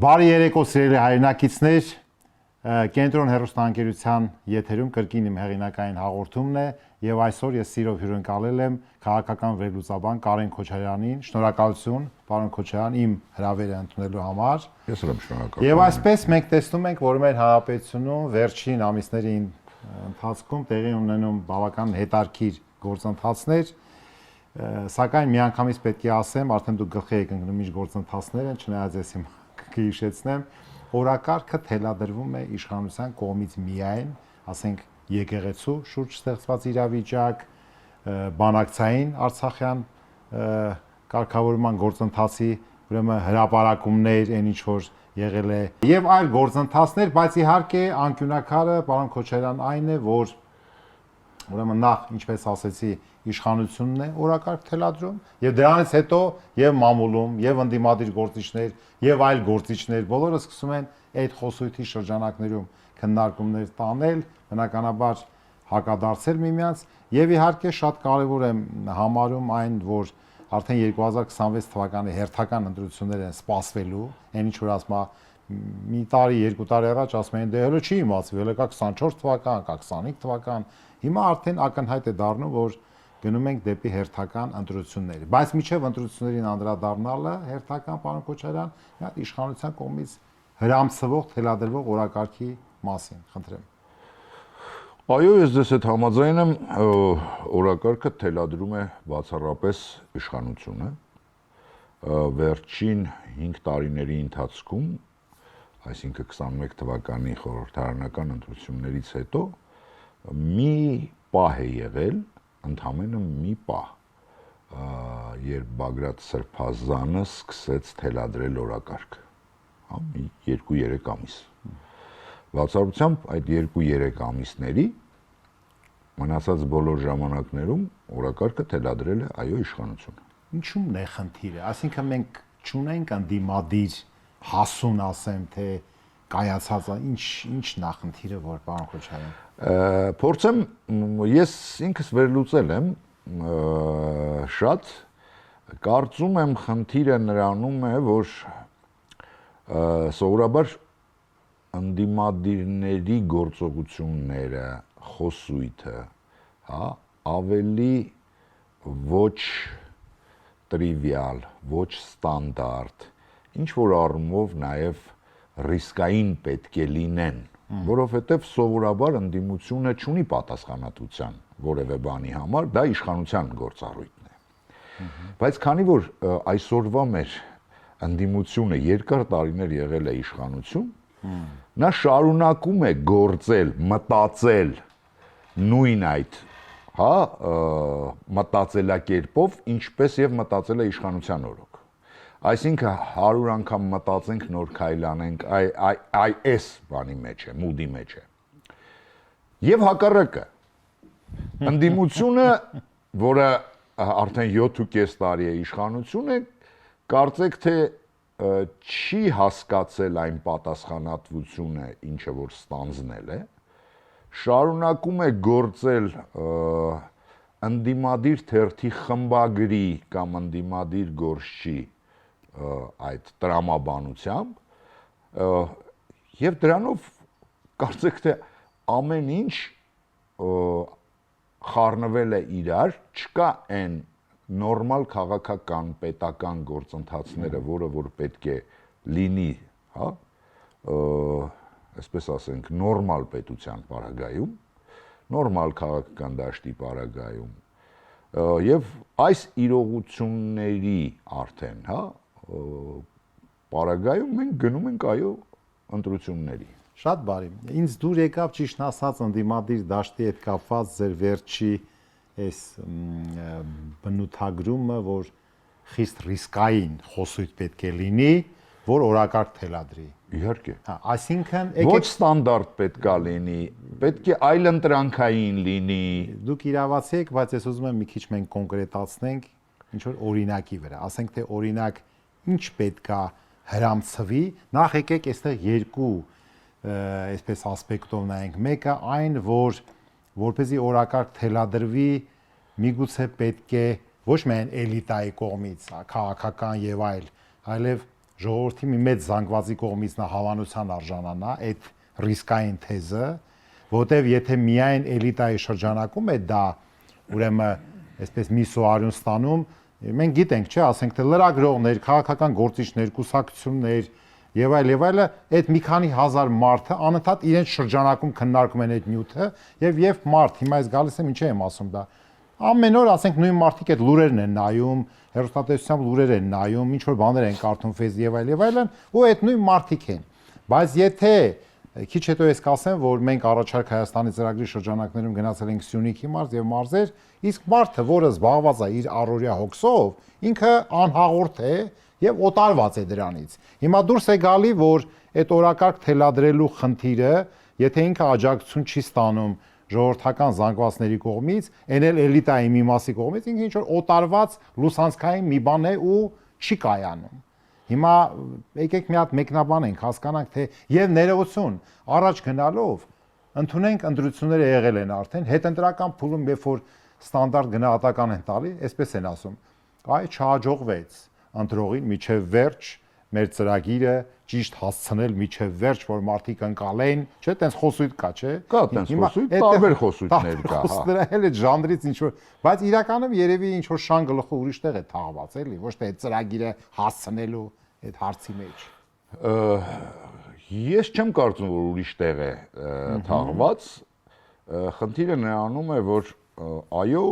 Բարի երեկո սիրելի հայրենակիցներ, Կենտրոն հեռուստաընկերության եթերում կրկին իմ հեղինակային հաղորդումն է եւ այսօր ես սիրով հյուրընկալել եմ քաղաքական վերլուծաբան Կարեն Քոչարյանին։ Շնորհակալություն, պարոն Քոչարյան, իմ հրավերը ընդունելու համար։ Ես եմ շնորհակալ։ Եվ այսպես մենք տեսնում ենք, որ մեր հանրապետությունում վերջին ամիսների ընթացքում տեղի ունենում բավական հետաքրքիր գործընթացներ, սակայն միանգամից պետք է ասեմ, արդեն դուք գլխի եք ընկնում ինչ գործընթացներ են, չնայած ես հիմա կհիշեցնեմ, օրակարգը թելադրվում է իշխանության կողմից միայն, ասենք, եկեղեցու շուրջ ստեղծված իրավիճակ, բանակցային Արցախյան կարգավորման գործընթացի, ուրեմն հրապարակումներ, այն ինչ որ եղել է, եւ այլ գործընթացներ, բայց իհարկե անկյունակարը, պարոն Քոչարյան, այն է, որ ուրեմն նախ, ինչպես ասեցի, իշխանությունն է օրակարգ թելադրում եւ դրանից հետո եւ մամուլում եւ ընդդիմադիր գործիչներ եւ այլ գործիչներ բոլորը սկսում են այդ խոսույթի շրջանակներում քննարկումներ տանել, բնականաբար հակադարձել միմյանց եւ իհարկե շատ կարեւոր է համարում այն, որ արդեն 2026 թվականի հերթական ընտրություններ են սպասվելու, այն ինչ որ ասում մի տարի, երկու տարի առաջ ասում էին դե հələ չի իմացվի, հələ կա 24 թվական, կա 25 թվական, հիմա արդեն ակնհայտ է դառնում, որ գնում ենք դեպի հերթական ընտրություններ։ Բայց միջև ընտրություններին անդրադառնալը հերթական, պարոն Քոչարյան, մի հատ իշխանության կողմից հրամցվող, թելադրվող օրակարգի մասին, խնդրեմ։ Այո, ես ձեզ հետ համաձայն եմ, օրակարգը թելադրում է բացառապես իշխանությունը։ Վերջին 5 տարիների ընթացքում, այսինքն 21 թվականի խորհրդարանական ընտրություններից հետո մի պահ է եղել, ընդամենը մի պահ, երբ Բագրատ Սրբազանը սկսեց թելադրել օրակարգը, մի 2-3 ամիս։ Բացառությամբ այդ 2-3 ամիսների մնացած բոլոր ժամանակներում օրակարգը թելադրել է այո իշխանությունը։ Ինչու՞մն է խնդիրը, այսինքն մենք չունենք ընդդիմադիր հասուն, ասեմ, թե կայացած ինչ նախնդիրը, որ պարոն Քոչարյան։ Փորձեմ, ես ինքս վերլուծել եմ շատ, կարծում եմ խնդիրը նրանում է, որ սովորաբար ընդդիմադիրների գործողությունները, խոսույթը, հա, ավելի ոչ տրիվիալ, ոչ ստանդարտ, ինչ որ առումով նաև ռիսկային պետք է լինեն, որովհետև սովորաբար ընդդիմությունը չունի պատասխանատվության որևէ բանի համար, դա իշխանության գործառույթն է։ Բայց քանի որ այսօրվա մեր ընդդիմությունը երկար տարիներ եղել է իշխանություն, նա շարունակում է գործել, մտածել նույն այդ, հա, մտածելակերպով, ինչպես եւ մտածել է իշխանության օրոք։ Այսինքն 100 անգամ մտածենք, նոր քայլ անենք, այս բանի մեջ է, մուդի մեջ է։ Եվ հակառակը, ընդդիմությունը, որը արդեն 7.5 տարի է իշխանություն է, կարծեք թե չի հասկացել այն պատասխանատվությունը, ինչը որ ստանձնել է, շարունակում է գործել ընդդիմադիր թերթի խմբագրի կամ ընդդիմադիր գործչի այդ տրամաբանությամբ եւ դրանով կարծեք թե ամեն ինչ խառնվել է իրար, չկա այն նորմալ քաղաքական պետական գործընթացները, որը որ պետք է լինի, հա, այսպես ասենք, նորմալ պետության պարագայում, նորմալ քաղաքական դաշտի պարագայում, եւ այս իրողությունների արդեն, հա, պարագայում մենք գնում ենք այո ընտրությունների։ Շատ բարի։ Ինձ դուր եկավ ճիշտ ասած ընդդիմադիր դաշտի հետ կապված ձեր վերջի այս բնութագրումը, որ խիստ ռիսկային խոսույթ պետք է լինի, որ օրակարգ թելադրի։ Իհարկե։ Հա, այսինքն ոչ ստանդարտ պետք է լինի, պետք է այլընտրանքային լինի։ Դուք իրավացի եք, բայց ես ուզում եմ մի քիչ մենք կոնկրետացնենք ինչ որ օրինակի վրա։ Ասենք թե օրինակ ինչ պետք է հրամցվի, նախ եկեք այստեղ երկու այսպես ասպեկտով նայենք։ Մեկը այն, որ որպեսզի օրակարգ թելադրվի, միգուցե պետք է ոչ միայն էլիտայի կողմից, քաղաքական եւ այլ, այլև ժողովրդի մի մեծ զանգվածի կողմից նա հավանության արժանանա այդ ռիսկային թեզը, որտեվ եթե միայն էլիտայի շրջանակում է դա ուրեմն այսպես մի սոարյուն ստանում, մենք գիտենք, չէ, ասենք թե լրագրողներ, քաղաքական գործիչներ, կուսակցություններ եւ այլը, այդ մի քանի հազար մարդը անընդհատ իրենց շրջանակում քննարկում են այդ նյութը եւ մարդ, հիմա ես գալիս եմ ինչի եմ ասում դա։ Ամեն օր ասենք նույն մարդիկ այդ լուրերն են նայում, հեռուստատեսությամբ լուրեր են նայում, ինչ որ բաներ են կարդում ֆեյս եւ այլն, ու այդ նույն մարդիկ են։ Բայց եթե քիչ հետո ես կասեմ, որ մենք առաջարկ Հայաստանի ծրագրի շրջանակներում գնացել ենք Սյունիքի մարզ եւ մարզեր, իսկ մարդը, որը զբաղված է իր առօրյա հոգսով, ինքը անհաղորդ է եւ օտարված է դրանից։ Հիմա դուրս է գալի, որ այդ օրակարգ թելադրելու խնդիրը, եթե ինքը աջակցություն չի ստանում ժողովրդական զանգվածների կողմից, այն էլ էլիտայի մի մասի կողմից, ինքը ինչ որ օտարված լուսանցքային մի բան է ու չի կայանում։ Հիմա եկեք մի հատ մեկնաբան ենք, հասկանանք թե եւ ներողություն առաջ գնալով ընդունենք ընտրությունները եղել են արդեն, հետընտրական փուլում երբ որ ստանդարտ գնահատական են տալի, այսպես են ասում, այ չհաջողվեց ընտրողին միջև վերջ մեր ծրագիրը ճիշտ հասցնել միջև վերջ, որ մարդիկ ընկալեն, չէ՞, տենց խոսույթ կա, չէ՞։ Կա տենց խոսույթ, տարբեր խոսույթներ կա, հա։ Խոսքերը էլ այդ ժանրից ինչ որ, բայց իրականում երևի ինչ որ շան գլխը ուրիշ տեղ է թաղված, էլի, ոչ թե այդ ծրագիրը հասցնելու այդ հարցի մեջ։ Ես չեմ կարծում, որ ուրիշ տեղ է թաղված։ Խնդիրը նրանում է, որ այո,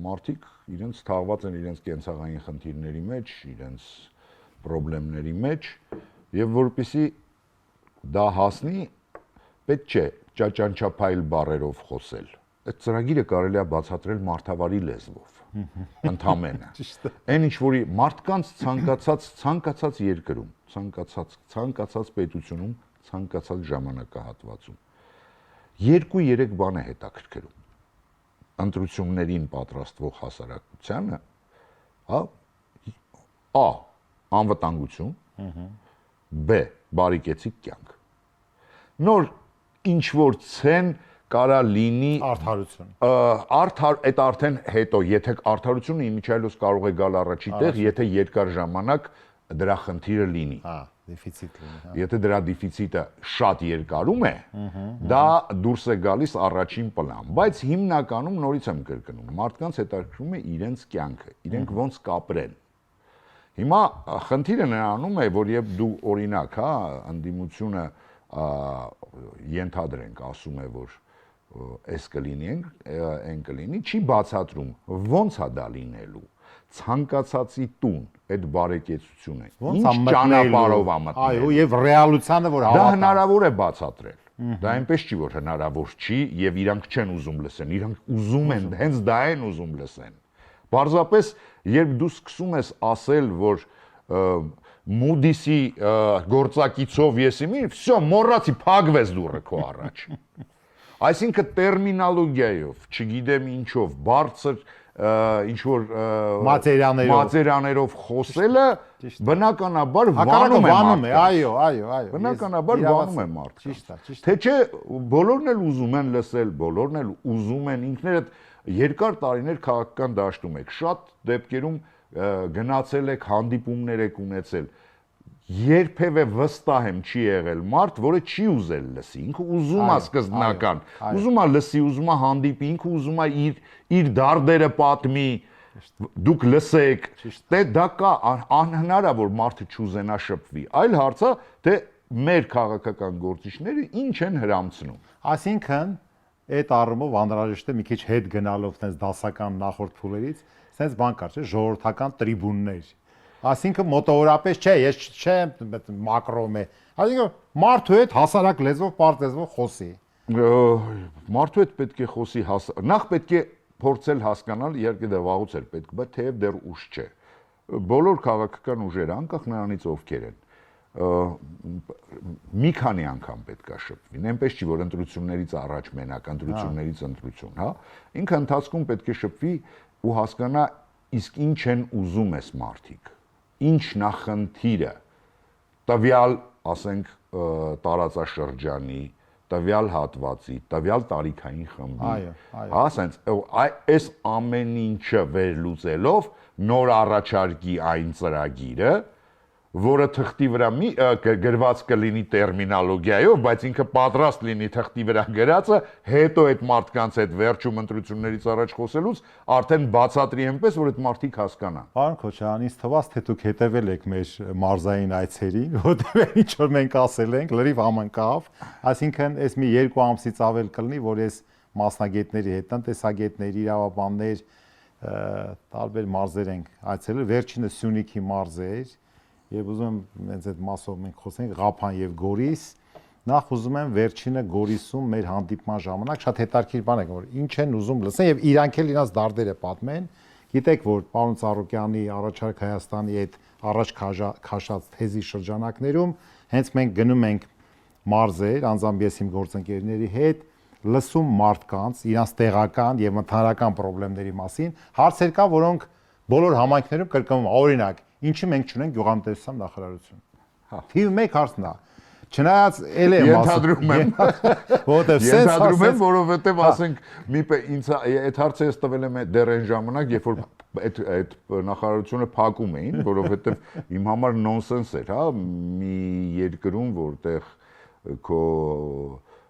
մարդիկ իրենց թաղված են իրենց կենցաղային խնդիրների մեջ, իրենց պրոբլեմների մեջ, եւ որպեսզի դա հասնի, պետք չէ ճաճանչափայլ բառերով խոսել։ Այդ ծրագիրը կարելի է բացատրել մարդավարի լեզվով, ընդամենը։ Այն ինչ որի մարդկանց ցանկացած երկրում, ցանկացած պետությունում, ցանկացած ժամանակահատվածում 2-3 բան է հետաքրքրում։ Ընտրություններին պատրաստվող հասարակությանը, հա, անվտանգություն, B. բարեկեցիկ կյանք։ Նոր ինչ որ ցեն կարա լինի արդարություն։ Այդ արդեն հետո, եթե արդարությունը իմիջիայլոց կարող է գալ առաջի տեղ, եթե երկար ժամանակ դրա խնդիրը լինի։ Հա, դեֆիցիտ լինի, հա։ Եթե դրա դեֆիցիտը շատ երկարում է, դա դուրս է գալիս առաջին պլան, բայց հիմնականում նորից եմ կրկնում, մարդկանց հետաքրքրում է իրենց կյանքը, իրենք ոնց կապրեն։ Հիմա խնդիրը նրանում է, որ երբ դու օրինակ, հա, ընդդիմությունը ենթադրենք, ասում է, որ այս կլինի, այն կլինի, չի բացատրում, ոնց է դա լինելու, ցանկացածի տուն այդ բարեկեցությունը, ինչ ճանապարհով է մտնել։ Այո, եւ ռեալությանը, որ Դա հնարավոր է բացատրել։ Դա այնպես չի, որ հնարավոր չի եւ իրանք չեն ուզում լսեն, իրանք ուզում են, հենց դա են ուզում լսեն։ Պարզապես երբ դու սկսում ես ասել, որ Moody's-ի գործակիցով ես իմի, всё, մոռացի, փակվեց դուռը քո առաջ։ Այսինքն տերմինոլոգիայով, չգիտեմ ինչով, բարձր ինչ որ մատերիալներով խոսելը բնականաբար վանում է, այո։ Բնականաբար վանում է մարդկանց։ Թե չէ բոլորն էլ ուզում են լսել, բոլորն էլ ուզում են ինքներդ երկար տարիներ քաղաքական դաշտում եք, շատ դեպքերում գնացել եք, հանդիպումներ եք ունեցել, երբևէ վստահ եմ չի եղել մարդ, որը չի ուզել լսի, ինքը ուզում է սկզբնական, ուզում է լսի, ուզում է հանդիպի, ինքը ուզում է իր դարդերը պատմի, դուք լսեք, դե դա կա, անհնարավոր մարդը չուզենա շփվի, այլ հարցը, թե մեր քաղաքական գործիչները ինչ են հրամցնում։ Այսինքն այդ առումով անհրաժեշտ է մի քիչ հետ գնալով տես դասական նախորդ փուլերից, sense բան կար, չէ, ժողովրդական տրիբուններ։ Այսինքն մոտավորապես չէ, ես չեմ մակրոմ է։ Այսինքն մարդու հետ հասարակ լեզվով, պարզ լեզվով խոսի։ Մարդու հետ պետք է խոսի, նախ պետք է փորձել հասկանալ, իհարկե դա վաղուց էր պետք, բայց թեև դեռ ուշ չէ։ Բոլոր քաղաքական ուժերը, անկախ նրանից ովքեր են, մի քանի անգամ պետք է շփվին, այնպես չի, որ ընտրություններից առաջ մենակ, ընտրություններից ընտրություն, հա։ Ինքը ընթացքում պետք է շփվի ու հասկանա, իսկ ինչ են ուզում ես մարդիկ, ինչն է խնդիրը, տվյալ, ասենք, տարածաշրջանի, տվյալ հատվածի, տվյալ տարիքային խմբի, ասենց, այս ամեն ինչը վերլուծելով նոր առաջարկի այն ծրագիրը, որը թղթի վրա գրված կլինի տերմինոլոգիայով, բայց ինքը պատրաստ լինի թղթի վրա գրածը, հետո այդ մարդկանց հետ վերջում ընտրություններից առաջ խոսելուց արդեն բացատրի այնպես, որ այդ մարդիկ հասկանան։ Պարոն Քոչարյան, ինձ թվաց, թե դուք հետևել եք մեր մարզային այցերին, որտեղ ինչ որ մենք ասել ենք, լրիվ համընկավ, այսինքն այս մի 2 ամսից ավել կլինի, որ այս մասնագետների հետ, տնտեսագետներ, իրավաբաններ, տարբեր մարզեր ենք այցելել, վերջինը Սյունիքի մարզ էր, եւ ուզում եմ հենց այդ մասով մենք խոսենք Ղափան եւ Գորիս, նախ ուզում եմ վերջինը Գորիսում մեր հանդիպման ժամանակ շատ հետաքրքիր բան է, որ ինչ են ուզում լսեն եւ իրանք էլ իրաց դարդերը պատմեն։ Գիտեք, որ պարոն Ծառուկյանի առաջարկ Հայաստանի այդ առաջ քաշած թեզի շրջանակներում հենց մենք գնում ենք մարզեր, անձամբ ես իմ գործընկերների հետ, լսում մարդկանց իրանց տեղական եւ ընդհանրական խնդիրների մասին, հարցեր կա, որոնք բոլոր համայնքներում կրկնվում, օրինակ, ինչի մենք չունենք գյուղատնտեսության նախարարություն։ Թիվ 1 հարցն է։ Չնայած էլ եմ Ենթադրում եմ, որովհետեւ ենթադրում եմ, որովհետեւ ասենք ինձ այդ հարցը ես տվել եմ դեռ այն ժամանակ, երբ որ այդ նախարարությունը փակում էին, որովհետեւ իմ համար նոնսենս էր, հա, մի երկրում, որտեղ քո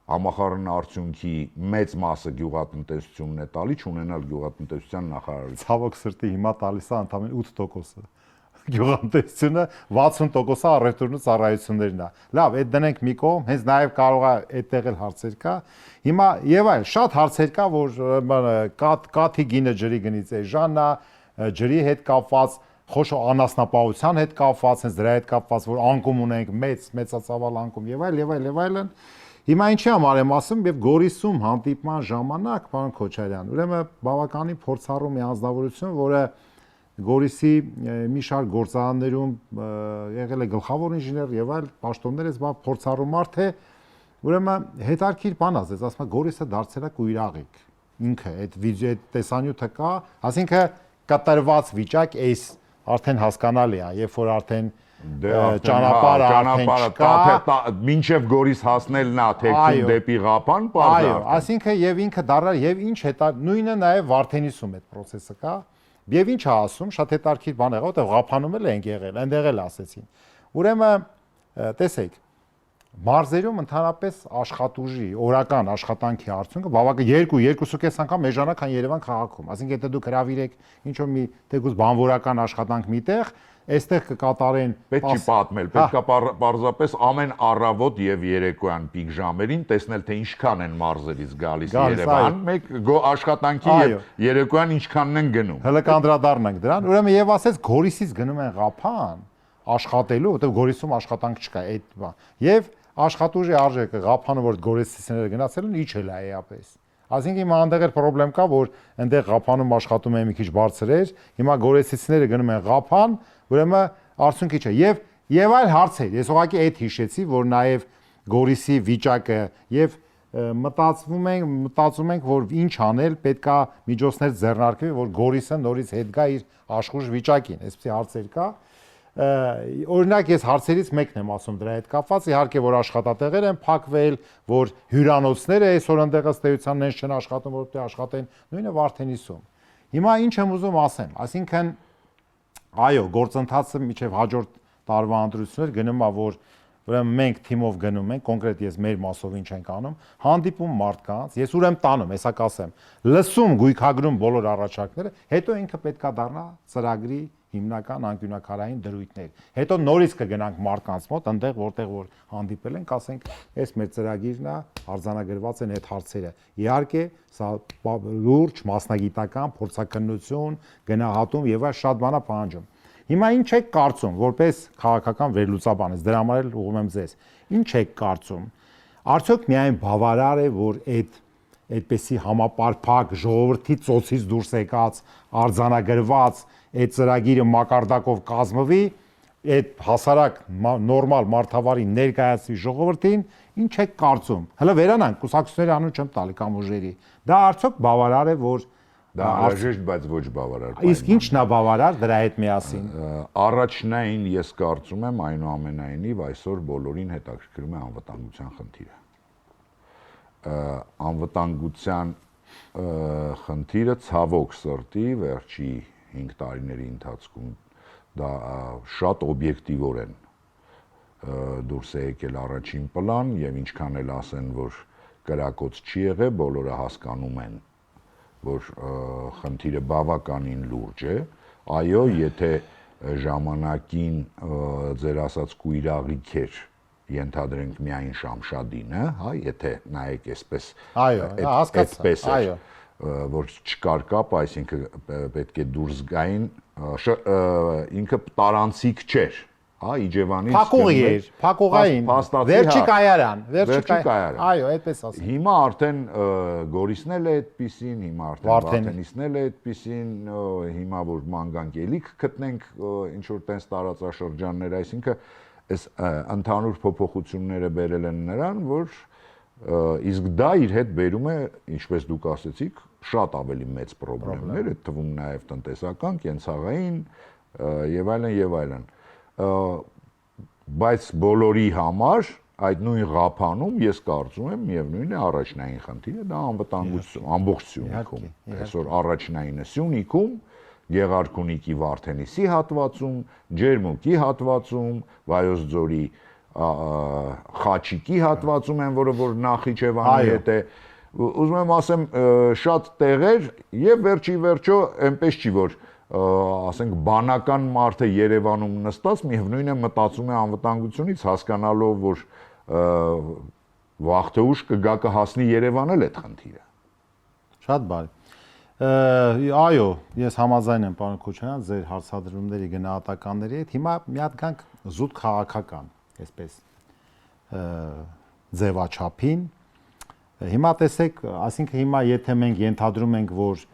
համախառն արդյունքի մեծ մասը գյուղատնտեսությունն է տալի, չունենալ գյուղատնտեսության նախարարություն։ Ցավոք սրտի հիմա տալիս է ընդամենը 8%-ը։ Գյուղատնտեսությունը 60%-ը առևտուրն ու ծառայություններն է։ Լավ, այդ դնենք մի կողմ, հենց նաև կարող է այդտեղ էլ հարցեր կա։ Հիմա եւ այլ շատ հարցեր կա, որ կաթի գինը ջրի գնից էժանն է, ջրի հետ կապված, խոշոր անասնապահության հետ կապված, հենց դրա հետ կապված, որ անկում ունենք, մեծացավալ անկում եւ այլ եւ այլ եւ այլն։ Հիմա ինչի համար եմ ասում, եւ Գորիսում հանդիպման ժամանակ, պարոն Քոչարյան, ուրեմն բավականին փորձառու մի անձնավորություն, որը Գորիսի մի շարք գործարաններում եղել է գլխավոր ինժեներ եւ այլ պաշտոններ, այս բան փորձառու մարդ է, ուրեմն հետարքիր բան ասեց, ասում է Գորիսը դարձել է կույրաղիկ։ Ինքը այդ վիդեո տեսանյութը կա, ասինքն կատարված վիճակ էս արդեն հասկանալի է, երբ որ արդեն ճանապարհը մինչև Գորիս հասնելն է թեկուն դեպի Ղափան, այո, այսինքն եւ ինքը դառավ եւ ինչ հետա նույնը նաեւ Վարդենիսում այդ process-ը կա եւ ինչ է ասում, շատ հետաքրքիր բան եղավ, որտեղ Ղափանում էլ ենք եղել, այնտեղ էլ ասեցին։ Ուրեմն տեսեք, մարզերում ընդհանրապես աշխատուժի օրական աշխատանքի արդյունքը բավական 2.5 անգամ էժանա, քան Երևան քաղաքում։ Այսինքն եթե դուք հravirեք ինչ որ մի թեկուզ բանվորական աշխատանք միտեղ, այստեղ կկատարեն պետք չի պատմել, պետք է պարզապես ամեն առավոտ եւ երեկոյան պիկ ժամերին տեսնել թե ինչքան են մարզերից գալիս Երևան, մեկ աշխատանքի եւ երեկոյան ինչքանն են գնում։ Հələ կանդրադառնանք դրան։ Ուրեմն եւ ասեց Գորիսից գնում են Ղափան աշխատելու, որտեղ Գորիսում աշխատանք չկա այդ բան։ Եվ աշխատուժի արժեքը Ղափանը, որ Գորիսցիները գնացել են, իջել է էապես։ Այսինքն հիմա այնտեղ էլ խնդրեմ կա, որ այնտեղ Ղափանում աշխատում են մի քիչ բարձր էր, հիմա Գորիսցիները գնում են Ղափան, ուրեմն արդյունքի չէ։ Եվ այլ հարցեր։ Ես ուղղակի այդ հիշեցի, որ նաև Գորիսի վիճակը եւ մտածում ենք, որ ինչ անել, պետքա միջոցներ ձեռնարկվի, որ Գորիսը նորից հետ գա իր աշխուժ վիճակին։ Այսպեսի հարցեր կա։ Օրինակ ես հարցերից մեկն եմ ասում դրա հետ կապված, իհարկե որ աշխատատեղեր են փակվել, որ հյուրանոցները այսօր ընդեղը ստեյության նենց չեն աշխատում, որտեղ աշխատեն, նույնը Վարդենիսում։ Հիմա ինչ եմ ուզում ասեմ, այսինքն այո, գործընթացը միջև հաջորդ տարվա ընտրություններ գնում է, որ ուրեմն մենք թիմով գնում ենք, կոնկրետ ես մեր մասով ինչ ենք անում, հանդիպում մարդկանց, ես ուրեմն տանում, հեսա կասեմ, լսում, գույքագրում բոլոր առաջարկները, հետո ինքը պետքա դառնա ծրագրի հիմնական անկյունակարային դրույթներ։ Հետո նորից կգնանք մարդկանց մոտ, այնտեղ որտեղ որ հանդիպել ենք, ասենք, այս մեր ծրագիրն է, արձանագրված են այդ հարցերը։ Իհարկե, սա լուրջ մասնագիտական փորձաքննություն, գնահատում եւ այլ շատ բան է պահանջում։ Հիմա ինչ եք կարծում, որպես քաղաքական վերլուծաբան, դրա համար էլ ուղղում եմ ձեզ։ Ինչ եք կարծում։ Արդյոք միայն բավարար է, որ այդպեսի համապարփակ ժողովրդի ծոցից դուրս եկած արձանագրված այդ ծրագիրը մակարդակով կազմվի, այդ հասարակ նորմալ մարդավարի ներկայացվի ժողովրդին, ինչ եք կարծում։ Հələ վերանանք, կուսակցությունների անուն չեմ տալի կամ ուժերի։ Դա արդյոք բավարար է, որ դա անհրաժեշտ, բայց ոչ բավարար։ Իսկ ի՞նչն է բավարար դրա հետ միասին։ Առաջնային ես կարծում եմ այնուամենայնիվ այսօր բոլորին հետաքրքրում է անվտանգության խնդիրը։ Անվտանգության խնդիրը ցավոք սրտի վերջի 5 տարիների ընթացքում դա շատ օբյեկտիվորեն դուրս է եկել առաջին պլան եւ ինչքան էլ ասեն, որ կրակոց չի եղել, բոլորը հասկանում են, որ խնդիրը բավականին լուրջ է, այո, եթե ժամանակին ձեր ասած կույրաղիք էր ենթադրենք միայն Շամշադինը, հա, եթե նայեք այսպես, այդպես է, որ չկար կապ, այսինքն պետք է դուրս գային, ինքը տարանցիկ չէր, հա, Իջևանից Փակուղային, վերջի կայարան, այո, այդպես ասեմ։ Հիմա արդեն Գորիսն էլ է այդպիսին, հիմա արդեն Վարդենիսն էլ է այդպիսին, հիմա որ մանգանք ելիք գտնենք ինչ որ տես տարածաշրջաններ, այսինքն այս ընդհանուր փոփոխությունները բերել են նրան, որ իսկ դա իր հետ բերում է, ինչպես դուք ասեցիք, շատ ավելի մեծ խնդիրներ, այդ թվում նաև տնտեսական, կենցաղային եւ այլն եւ այլն։ Բայց բոլորի համար այդ նույն ղափանում ես կարծում եմ միևնույն է առաջնային խնդիրը դա անվտանգություն ամբողջությունում այսօր առաջնայինը Սյունիքում Գեղարքունիքի Վարդենիսի հատվածում Ջերմուկի հատվածում Վայոց ձորի Խաչիկի հատվածում են որը որ Նախիջևանի հետ է ուզում եմ ասեմ շատ տեղեր եւ վերջի վերջո այնպես չի որ ասենք բանական մարդը Երևանում նստած միևնույն է մտածում է անվտանգությունից հասկանալով որ վաղ թե ուշ կգա կհասնի Երևան էլ այդ խնդիրը շատ բարի այո ես համաձայն եմ պարոն Քոչարյան ձեր հարցադրումների գնահատականների հետ հիմա մի հատ գանք զուտ քաղաքական այսպես ձևաչափին հիմա տեսեք ասինքն հիմա եթե մենք ենթադրում ենք որ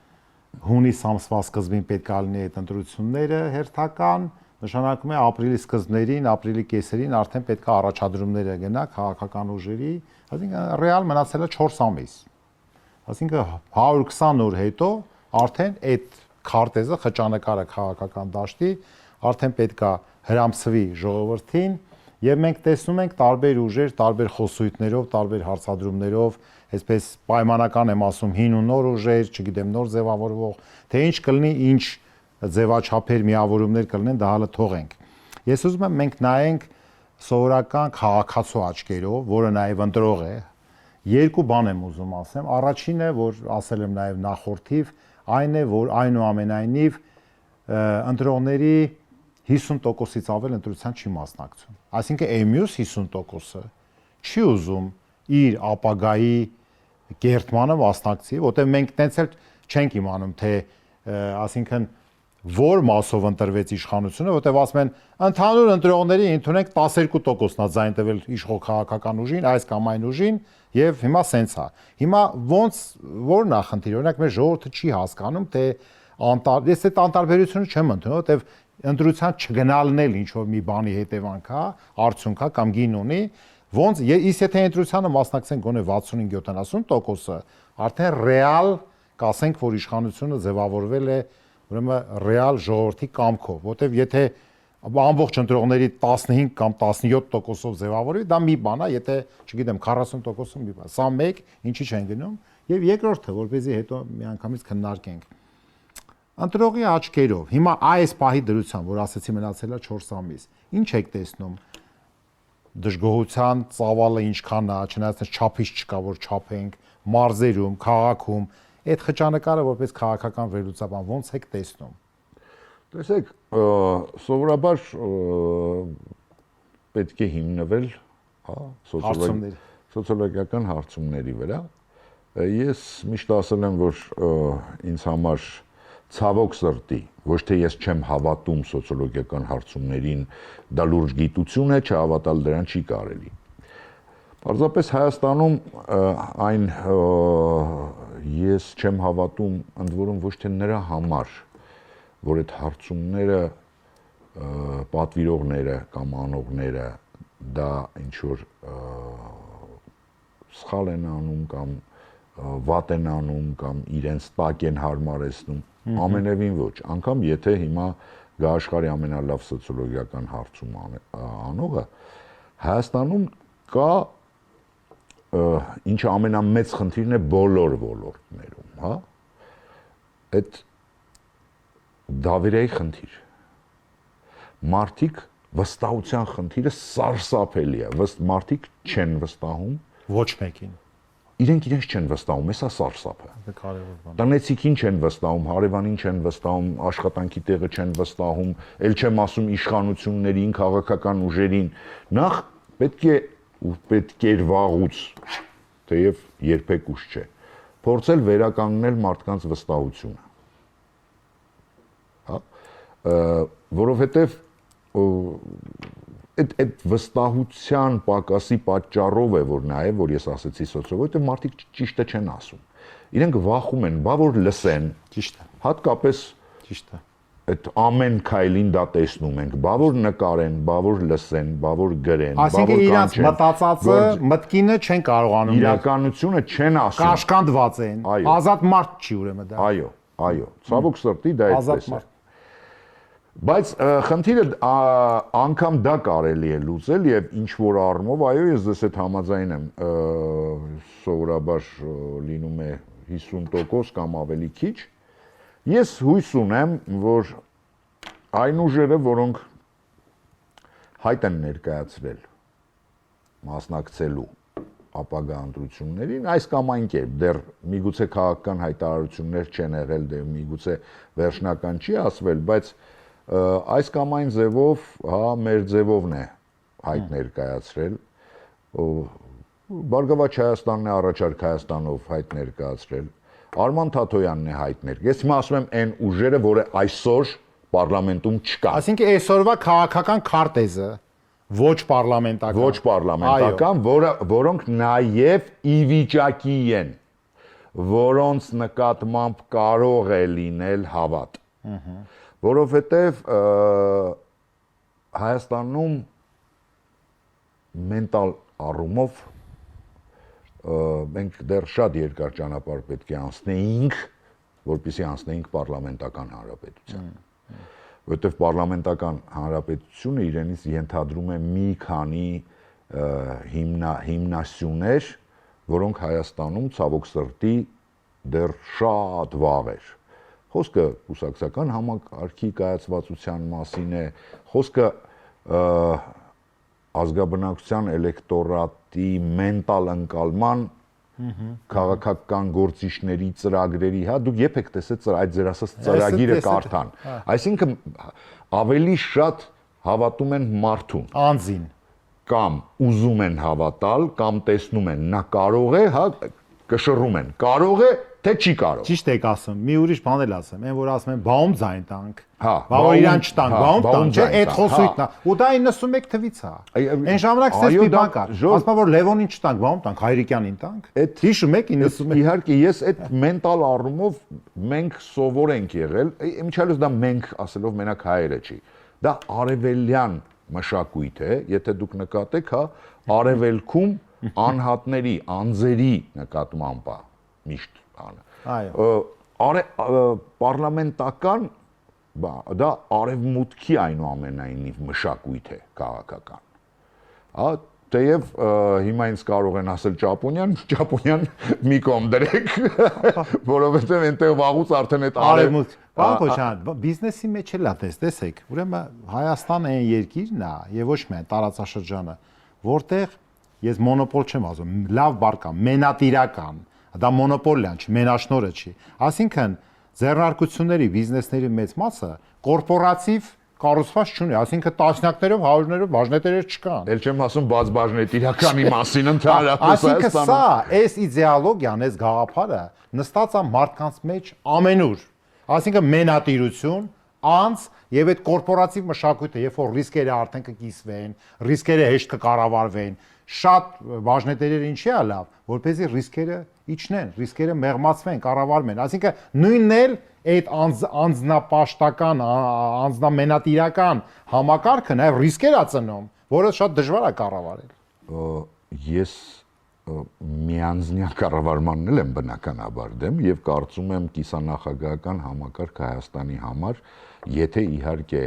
հունիս ամսվա սկզբին պետք է լինի այդ ընտրությունները հերթական նշանակում է ապրիլի սկզբներին, ապրիլի կեսերին արդեն պետք է առաջադրումները գնա քաղաքական ուժերի, այսինքն ռեալ մնացել է 4 ամիս։ Այսինքն 120 օր հետո արդեն այդ քարտեզը խճանկարը քաղաքական դաշտի արդեն պետք է հրամցվի ժողովրդին եւ մենք տեսնում ենք տարբեր ուժեր, տարբեր խոսույթներով, տարբեր հարցադրումներով այսպես պայմանական եմ ասում հին ու նոր ուժեր, չգիտեմ նոր ձևավորվող, թե ինչ կլինի, ինչ ձևաչափեր, միավորումներ կլինեն, դա հələ թողենք։ Ես ուզում եմ մենք նայենք սովորական քաղաքացու աչքերով, որը նաև ընտրող է, երկու բան եմ ուզում ասեմ։ Առաջինը, որ ասել եմ նաև նախորդիվ, այն է, որ այնուամենայնիվ ընտրողների 50%-ից ավել ընտրության չի մասնակցում։ Այսինքն այմյուս 50%-ը չի ուզում իր ապագայի կերտմանը մասնակցի, որտեղ մենք տենց էլ չենք իմանում, թե ասինքն որ մասով ընտրվեց իշխանությունը, որտեղ ասում են ընդհանուր ընտրողների ընդունենք 12%-ն է ձայն տվել իշխող քաղաքական ուժին, այս կամ այն ուժին, եւ հիմա սենց է։ Հիմա ոնց որն է խնդիրը, օրինակ մեր ժողովուրդը չի հասկանում, թե ես այդ անտարբերությունը չեմ ընդունում, որտեղ ընտրության չգնալն էլ ինչ որ մի բանի հետևանք է, արդյունք է կամ գին ունի, ոնց իսկ եթե ընտրությանը մասնակցեն գոնե 65-70%-ը, արդեն ռեալ կասենք, որ իշխանությունը ձևավորվել է ուրեմն ռեալ ժողովրդի կամքով, որտեվ եթե ամբողջ ընտրողների 15 կամ 17%-ով ձևավորվի, դա մի բան է, եթե, չգիտեմ, 40%-ով մի բան։ Սա մեկ, ինչի չեն գնում, եւ երկրորդը, որպեսզի հետո միանգամից քննարկենք։ Ընտրողի աչքերով, հիմա այս պահի դրությամբ, որ ասեցի մնացել է 4 ամիս, ինչ եք տեսնում։ Դժգոհության ծավալը ինչքան է, չնայած չափից չկա, որ չափենք, մարզերում, քաղաքում, այդ խճանկարը որպես քաղաքական վերլուծաբան ոնց եք տեսնում։ Տեսեք, սովորաբար պետք է հիմնվել, հա, սոցիոլոգիական հարցումների վրա։ Ես միշտ ասել եմ, որ ինձ համար ցավոք սրտի, ոչ թե ես չեմ հավատում սոցիոլոգիական հարցումներին, դա լուրջ գիտություն է, չհավատալ դրան չի կարելի։ Պարզապես Հայաստանում այն ես չեմ հավատում, ընդ որում ոչ թե նրա համար, որ այդ հարցումները պատվիրողները կամ անողները դա ինչ որ սխալ են անում կամ վատ են անում կամ իրենց տակ են հարմարեցնում, ամենևին ոչ, անգամ եթե հիմա գա աշխարհի ամենալավ սոցիոլոգիական հարցում անողը, Հայաստանում կա ինչը ամենամեծ խնդիրն է բոլոր ոլորտներում, հա, այդ Դավիրեի խնդիր։ մարդիկ վստահության խնդիրը սարսափելի է, մարդիկ չեն վստահում Ոչ մեկին։ իրենք չեն վստահում, հեսա սարսափը։ Դա կարևոր բան։ Տնեցիկին չեն վստահում, հարևանին չեն վստահում, աշխատանքի տեղը չեն վստահում, ել չեմ ասում իշխանություններին, քաղաքական ուժերին։ Նախ պետք է վաղուց, թեև երբեք ուշ չէ, փորձել վերականգնել մարդկանց վստահությունը։ Հա, որովհետև այդ վստահության պակասի պատճառով է, որ նաև որ ես ասեցի սոցիալ, որովհետև մարդիկ ճիշտը չեն ասում։ Իրենք վախում են, բա որ լսեն։ Ճիշտ է։ Հատկապես Ճիշտ է։ այդ ամեն քայլին դա տեսնում ենք, բա որ նկարեն, բա որ լսեն, բա որ գրեն, բա որ Այսինքն իրանց մտածածը մտքինը չեն կարողանում իրականությունը չեն ասում։ կաշկանդված են։ Ազատ մարդ չի ուրեմն դա։ Այո, ցավոք սրտի դա այդպես է։ Բայց խնդիրը անգամ դա կարելի է լուծել եւ ինչ որ առումով, այո, ես դες այդ համաձայն եմ, սովորաբար լինում է 50% կամ ավելի քիչ։ Ես հույս ունեմ, որ այն ուժերը, որոնք հայտ են ներկայացրել մասնակցելու ապագա ընտրություններին, այս կամ այն կերպ, դեռ միգուցե քաղաքական հայտարարություններ չեն եղել, դեռ միգուցե վերջնական չի ասվել, բայց այս կամ այն ձևով, հա, մեր ձևովն է հայտ ներկայացրել, Բարգավաճ Հայաստանն է առաջարկ Հայաստանով հայտ ներկայացրել, Արման Թաթոյանն է հայտ ներկայացրել, ես հիմա ասում եմ այն ուժերը, որը այսօր պարլամենտում չկա։ Այսինքն այսօրվա քաղաքական քարտեզը ոչ պարլամենտական, որոնք նաև ի վիճակի են, որոնց նկատմամբ կարող է լինել հավատ։ Որովհետև Հայաստանում մենտալ առումով մենք դեռ շատ երկար ճանապարհ պետք է անցնեինք, որպեսզի անցնեինք պարլամենտական հանրապետության։ Որովհետև պարլամենտական հանրապետությունը իրենից ենթադրում է մի քանի հիմնասյուներ, որոնք Հայաստանում ցավոք սրտի դեռ շատ վաղ էր։ Խոսքը կուսակցական համակարգի կայացվածության մասին է, խոսքը ազգաբնակության էլեկտորատի մենտալ ընկալման քաղաքական գործիչների ծրագրերի, հա, դուք երբ եք տեսել այդ ձեր ասած ծրագիրը կարդան։ Այսինքն ավելի շատ հավատում են մարդուն, անձին, կամ ուզում են հավատալ, կամ տեսնում են նա կարող է, հա, կշռում են, կարող է, թե չի կարող։ Ճիշտ եք ասում, մի ուրիշ բան էլ ասեմ, այն որ ասում են բաում ձայն տանք, հա, բավարար իրան չտանք, բաում տանք, չէ, այդ խոսույթն է, ու դա 91 թվից է։ Այն ժամանակ էս մի բան կար, ասում որ Լևոնին չտանք, բաում տանք, Հայրիկյանին տանք։ Հիշում եք 91։ Իհարկե, ես այդ մենտալ առումով մենք սովոր ենք եղել, իմիջիալս դա մենք ասելով մենակ հայերը չի։ Դա արևելյան մշակույթ է, եթե դուք նկատեք, հա, արևելքում անհատների, անձերի նկատմամբ է միշտ պարլամենտական դա արևմուտքի այնուամենայնիվ մշակույթ է քաղաքական։ Հա, թեև հիմա ինձ կարող են ասել Ճապոնյան մի կողմ դրեք, որովհետև այնտեղ վաղուց արդեն այդ արևմուտք։ Պարոն Քոչարյան, բիզնեսի մեջ էլ է տեսեք, ուրեմն Հայաստանը այն երկիրն է եւ ոչ միայն տարածաշրջանը, որտեղ ես մոնոպոլ չեմ ասում, լավ բառ կա, մենատիրական, դա մոնոպոլիան չի, մենաշնորհը չի։ Այսինքն ձեռնարկությունների, բիզնեսների մեծ մասը կորպորատիվ կառուցված չունի, այսինքն տասնյակներով, հարյուրներով բաժնետերեր չկան։ Էլ չեմ ասում բաց բաժնետիրականի մասին ընդհանրապես Այսինքն սա, այս իդեալոգիան, այս գաղափարը նստած է մարդկանց մեջ ամենուր։ Այսինքն մենատիրություն, անց եւ այդ կորպորատիվ մշակույթը, երբ որ ռիսկերը արդեն կկիսվեն, ռիսկերը հեշտ կկառավարվեն, շատ բաժնետերերը ինչի է լավ, որպեսզի ռիսկերը իջնեն, ռիսկերը մեղմացվեն, կառավարվեն։ Այսինքն նույնն էլ այդ անձնապաշտական, անձնամենատիրական համակարգը նաև ռիսկեր է ծնում, որը շատ դժվար է կառավարել։ Ես միանձնյա կառավարմանն էլ եմ բնականաբար դեմ եւ կարծում եմ կիսանախագահական համակարգ Հայաստանի համար, եթե իհարկե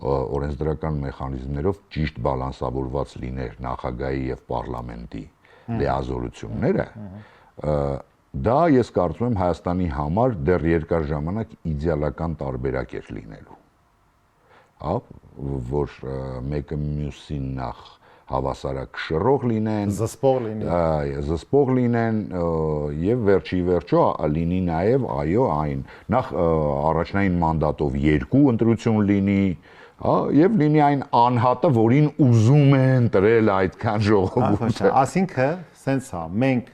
օրենսդրական մեխանիզմներով ճիշտ բալանսավորված լիներ նախագահի եւ պարլամենտի լիազորությունները, դա ես կարծում եմ Հայաստանի համար դեռ երկար ժամանակ իդեալական տարբերակ էր լինելու։ հա, որ մեկը մյուսին նախ հավասարակշռող լինեն, զսպող լինեն եւ վերջի վերջո լինի նաեւ այո այն նախ առաջնային մանդատով 2 ընտրություն լինի, հա, եւ լինի այն անհատը, որին ուզում են տրել այդքան ժողովուրդը։ Այսինքն, սենց է, մենք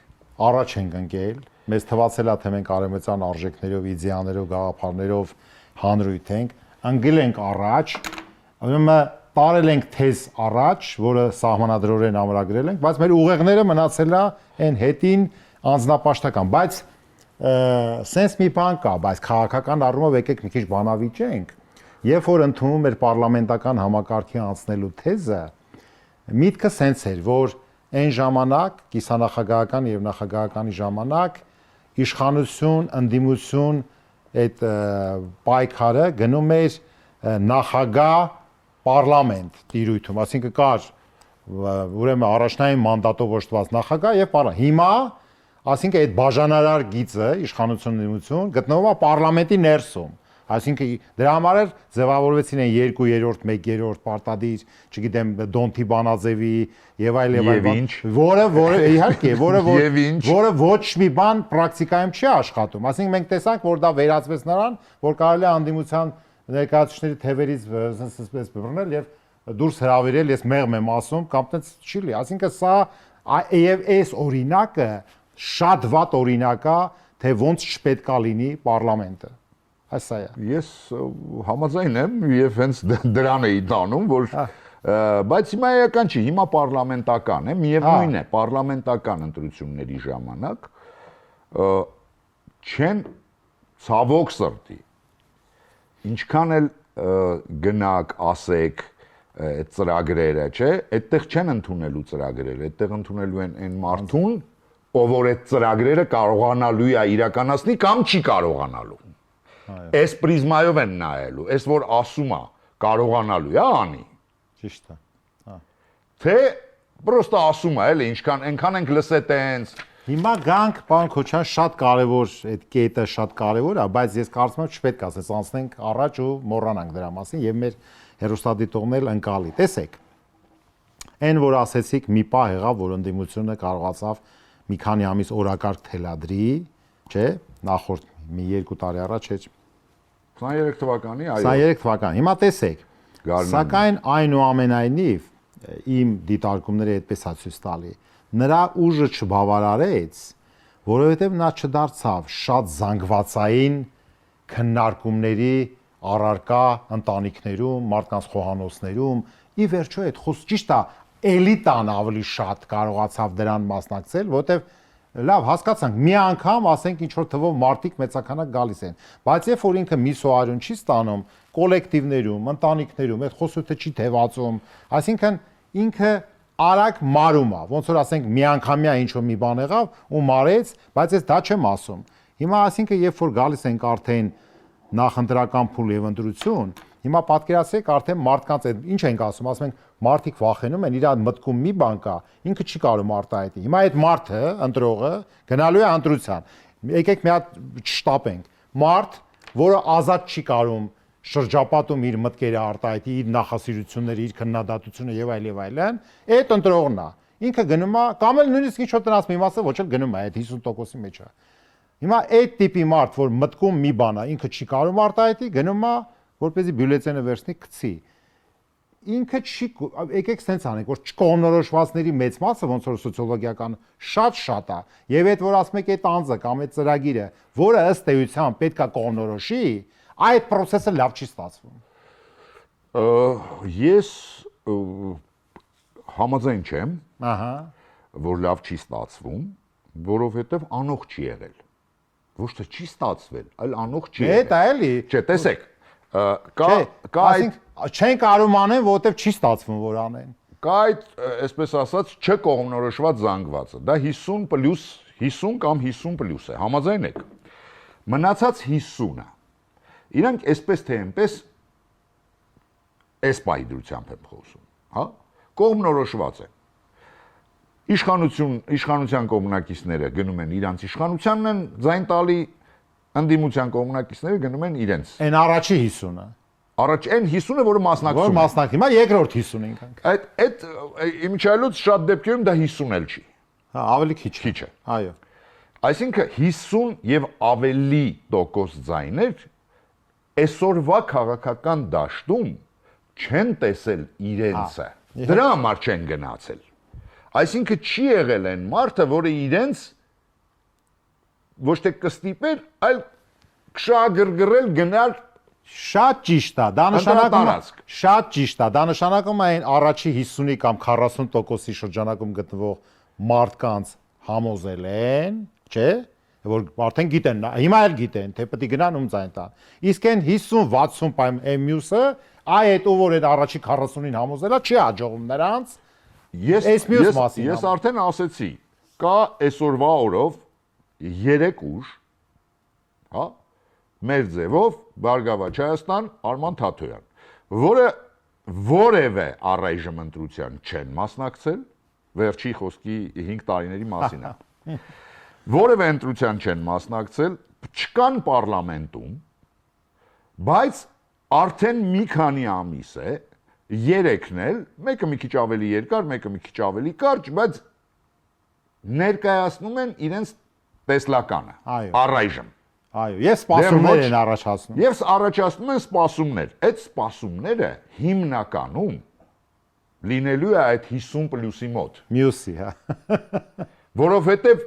առաջ ենք ընկել, մեզ թվացել է թե մենք արևմտյան արժեքներով, իդեաներով, գաղափարներով հանրույթ ենք, ընկել ենք առաջ, ուրեմն տարել ենք թեզ առաջ, որը սահմանադրորեն ամրագրել ենք, բայց մեր ուղեղները մնացել է այն հետին անձնապաշտական, բայց սենց մի բան կա, բայց քաղաքական առումով եկեք մի քիչ բանավիճենք, երբ որ ընդունում էր պարլամենտական համակարգի անցնելու թեզը, միտքը սենց էր, որ այն ժամանակ կիսանախագահական եւ նախագահականի ժամանակ իշխանություն, ընդդիմություն այդ պայքարը գնում էր նախագահ պարլամենտ տիրույթում, այսինքն կար ուրեմն առաջնային մանդատով օժտված նախագահ եւ պարլամենտ։ Հիմա, այսինքն այդ բաժանարար գիծը իշխանություն գտնվում է պարլամենտի ներսում։ Այսինքն դրա համար էլ ձևավորվեցին են 2/3, 1/3 պարտադիր, չգիտեմ, Դոնթի Բանաձևի եւ այլ, որը իհարկե, որը ոչ մի բան պրակտիկայում չի աշխատում։ Այսինքն մենք տեսանք, որ դա վերածվեց նրան, որ կարելի է անդիմության ներկայացուցիչների թևերից այսպես բռնել եւ դուրս հրավիրել, ես մեղմ եմ ասում, կամ տենց չի լի։ Այսինքն սա եւ այս օրինակը շատ վատ օրինակ է, թե ոնց չպետք է լինի պարլամենտը։ Այսա է։ Ես համաձայն եմ եւ հենց դրան էի տանում, որ բայց հիմա էական չի, հիմա պարլամենտական է, միևնույն է, պարլամենտական ընտրությունների ժամանակ չեն ցավոք սրտի ինչքան էլ գնաք, ասեք այդ ծրագրերը, չէ, այդտեղ չեն ընդունելու ծրագրերը, այդտեղ ընդունելու են այն մարդուն, ով որ այդ ծրագրերը կարողանալու է իրականացնի կամ չի կարողանալու։ Այս պրիզմայով են նայելու, այս որ ասում է կարողանալու է անի։ Ճիշտ է։ Թե պրոստը ասում է, էլի, այնքան ենք լսե տենց։ Հիմա գանք, պարոն Քոչյան, շատ կարևոր այդ կետը շատ կարևոր է, բայց ես կարծում եմ չպետք է ասես անցնենք առաջ ու մոռանանք դրա մասին եւ մեր հերոստատիտողներն էլ ընկալի։ Տեսեք։ Այն որ ասեցիք մի պահ եղավ, որ ընդդիմությունը կարողացավ մի քանի ամիս օրակարգ թելադրի, չէ՞, նախորդ մի 2 տարի առաջ էր 23 թվականի, այո։ 23 թվական։ Հիմա տեսեք։ Սակայն այնուամենայնիվ իմ դիտարկումները այդպես է ցույց տալի։ Նրա ուժը չբավարարեց, որովհետև նա չդարձավ շատ զանգվածային քննարկումների առարկա ընտանիքներում, մարդկանց խոհանոցներում, ի վերջո այդ ճիշտ է, էլիտան ավելի շատ կարողացավ դրան մասնակցել, որովհետև լավ հասկացանք, մի անգամ ասենք ինչ որ թվով մարդիկ մեծականակ գալիս են, բայց երբ որ ինքը մի սոարյուն չի ստանում, կոլեկտիվներում, ընտանիքներում այդ խոսությունը չի թևածում, այսինքն ինքը արագ մարում է, ոնց որ ասենք միանգամյա ինչ որ մի բան եղավ ու մարեց, բայց ես դա չեմ ասում։ Հիմա ասինքն երբ որ գալիս ենք արդեն նախընտրական փուլ եւ ընտրություն, հիմա պատկերացրեք արդեն մարդկանց այդ ինչ ենք ասում, ասում ենք մարդիկ վախենում են, իր մտքում մի բան կա, ինքը չի կարող արտահայտի։ Հիմա այդ մարդը, ընտրողը, գնալու է ընտրության։ Եկեք մի հատ չշտապենք։ Մարդ, որը ազատ չի կարող շրջապատում իր մտքերը արտահայտի, իր նախասիրությունները, իր քննադատությունը եւ այլն, այդ ընտրողն է։ Ինքը գնում է, կամ էլ նույնիսկ ինչ որ տնած մի մասը ոչ էլ գնում է այդ 50%-ի մեջ է։ Հիմա այդ տիպի մարդ, որ մտքում մի բան է, ինքը չի կարող արտահայտի, գնում է, որպեսզի բյուլետենը վերցնի, գցի։ Ինքը չի, եկեք սենց անենք, որ չկողմնորոշվածների մեծ մասը, ոնց որ սոցիոլոգիական շատ է, եւ այդ որ ասում եք այդ անձը կամ այդ ծրագիրը, որը ըստ էության պետքա կողմնորոշի, այդ process-ը լավ չի ստացվում։ Ես համաձայն չեմ, որ լավ չի ստացվում, որովհետեւ անող չի եղել։ Ոչ թե չի ստացվել, այլ անող չի եղել։ Դա էլի։ Չէ, տեսեք, կա չեն կարող անեն, որովհետև չի ստացվում, որ անեն։ Կա այդ, այսպես ասած, չկողմնորոշված զանգվածը։ Դա 50 կամ 50+ է, համաձայն եք։ Մնացած 50-ը։ Իրանք այսպես թե այնպես այս պայդրությամբ եմ խոսում, հա? Կողմնորոշված են։ Իշխանության կողմնակիցները գնում են իրանց իշխանությանն են ձայն տալի, ընդդիմության կողմնակիցները գնում են իրենց։ Այն առաջի 50-ը։ Առաջ այն 50-ը, որը Որ մասնակցում է։ մասնակցում, հիմա երկրորդ 50 ենք։ Այդ իմիջիայլոց շատ դեպքերում դա 50 էլ չի։ Հա, ավելի քիչ։ Քիչ է։ Այո։ Այսինքն 50 եւ ավելի տոկոս ձայներ այսօրվա քաղաքական դաշտում չեն տեսել իրենցը։ Դրա համար չեն գնացել։ Այսինքն չի եղել այն մարդը, որը իրենց ոչ թե կստիպեր, այլ կշագրգռել գնալ Շատ ճիշտ է, դա նշանակում է շատ ճիշտ է, դա նշանակում է այն առաջի 50-ի կամ 40%-ի շրջանակում գտնվող մարդկանց համոզել են, չէ՞, որ արդեն գիտեն, հիմա էլ գիտեն, թե պետք է գնան ում ձայն տան։ Իսկ այն 50-60 պայմ մյուսը, այդ ով որ այդ առաջի 40-ին համոզելա, չի հաջողում նրանց։ Ես արդեն ասեցի, կա այսօրվա օրով 3 ուժ, հա, մեր ձևով Բարգավաճ Հայաստան Արման Թաթոյան, որը որևէ առայժմ ընտրության չեն մասնակցել, վերջի խոսքի 5 տարիների մասին է։ Որևէ ընտրության չեն մասնակցել, չկան պարլամենտում, բայց արդեն մի քանի ամիս է, 3-ն էլ, մեկը մի քիչ ավելի երկար, մեկը մի քիչ ավելի կարճ, բայց ներկայացնում են իրենց տեսլականը, առայժմ։ Այո, եւ սպասումներ են առաջացնում։ Եվ առաջացնում են սպասումներ։ Այդ սպասումները հիմնականում լինելու է այդ 50+-ի մոտ։ Մյուսի, հա։ Որովհետեւ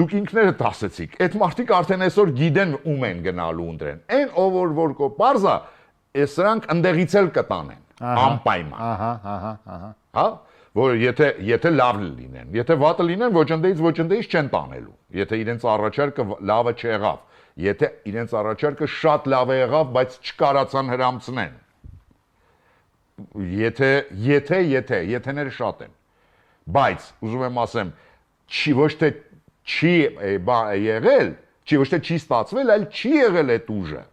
դուք ինքներդ ասեցիք, այդ մարդիկ արդեն այսօր գիտեն ում են գնալու ընտրեն։ Այն ով որ կոպարզա, սրանք ընդեղից էլ կտանեն, անպայման։ Ահա։ Հա? Որ եթե լավ լինեն, եթե վատը լինեն, ոչ ընդեից չեն տանելու։ Եթե իրենց առաջարկը լավը չեղավ, եթե իրենց առաջարկը շատ լավ է եղավ, բայց չկարացան հրամցնեն։ Եթեները շատ են։ Բայց ուզում եմ ասեմ, ոչ թե չի եղել, ոչ թե չի ստացվել, այլ չի եղել այդ ուժը։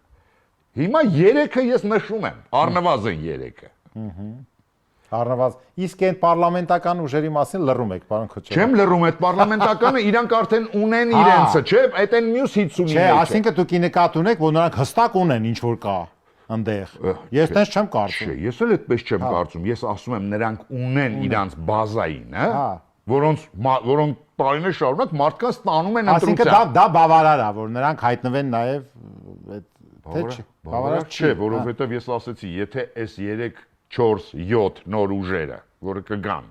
Հիմա 3-ը ես նշում եմ, առնվազն 3-ը։ Առնվազն։ Իսկ այն պարլամենտական ուժերի մասին լռում եք, պարոն Քոչարյան։ Չեմ լռում, այդ պարլամենտականը իրանք արդեն ունեն իրենցը, չէ՞, այդ այն մյուս 50-ի Չէ, այսինքն դուք ի նկատ ունեք, որ նրանք հստակ ունեն ինչ որ կա այնտեղ։ Ես տենց չեմ կարծում։ Չէ, ես էլ այդպես չեմ կարծում, ես ասում եմ նրանք ունեն իրանց բազային, հա, որոնք տարիներ շարունակ մարդկանց տանում են ընտրության։ Այսինքն դա բավարար է, որ նրանք հայտնվեն նաև այդ բավարար չէ, որովհետև ես ասեցի, եթե այս 3 4 7 նոր ուժերը, որը կգան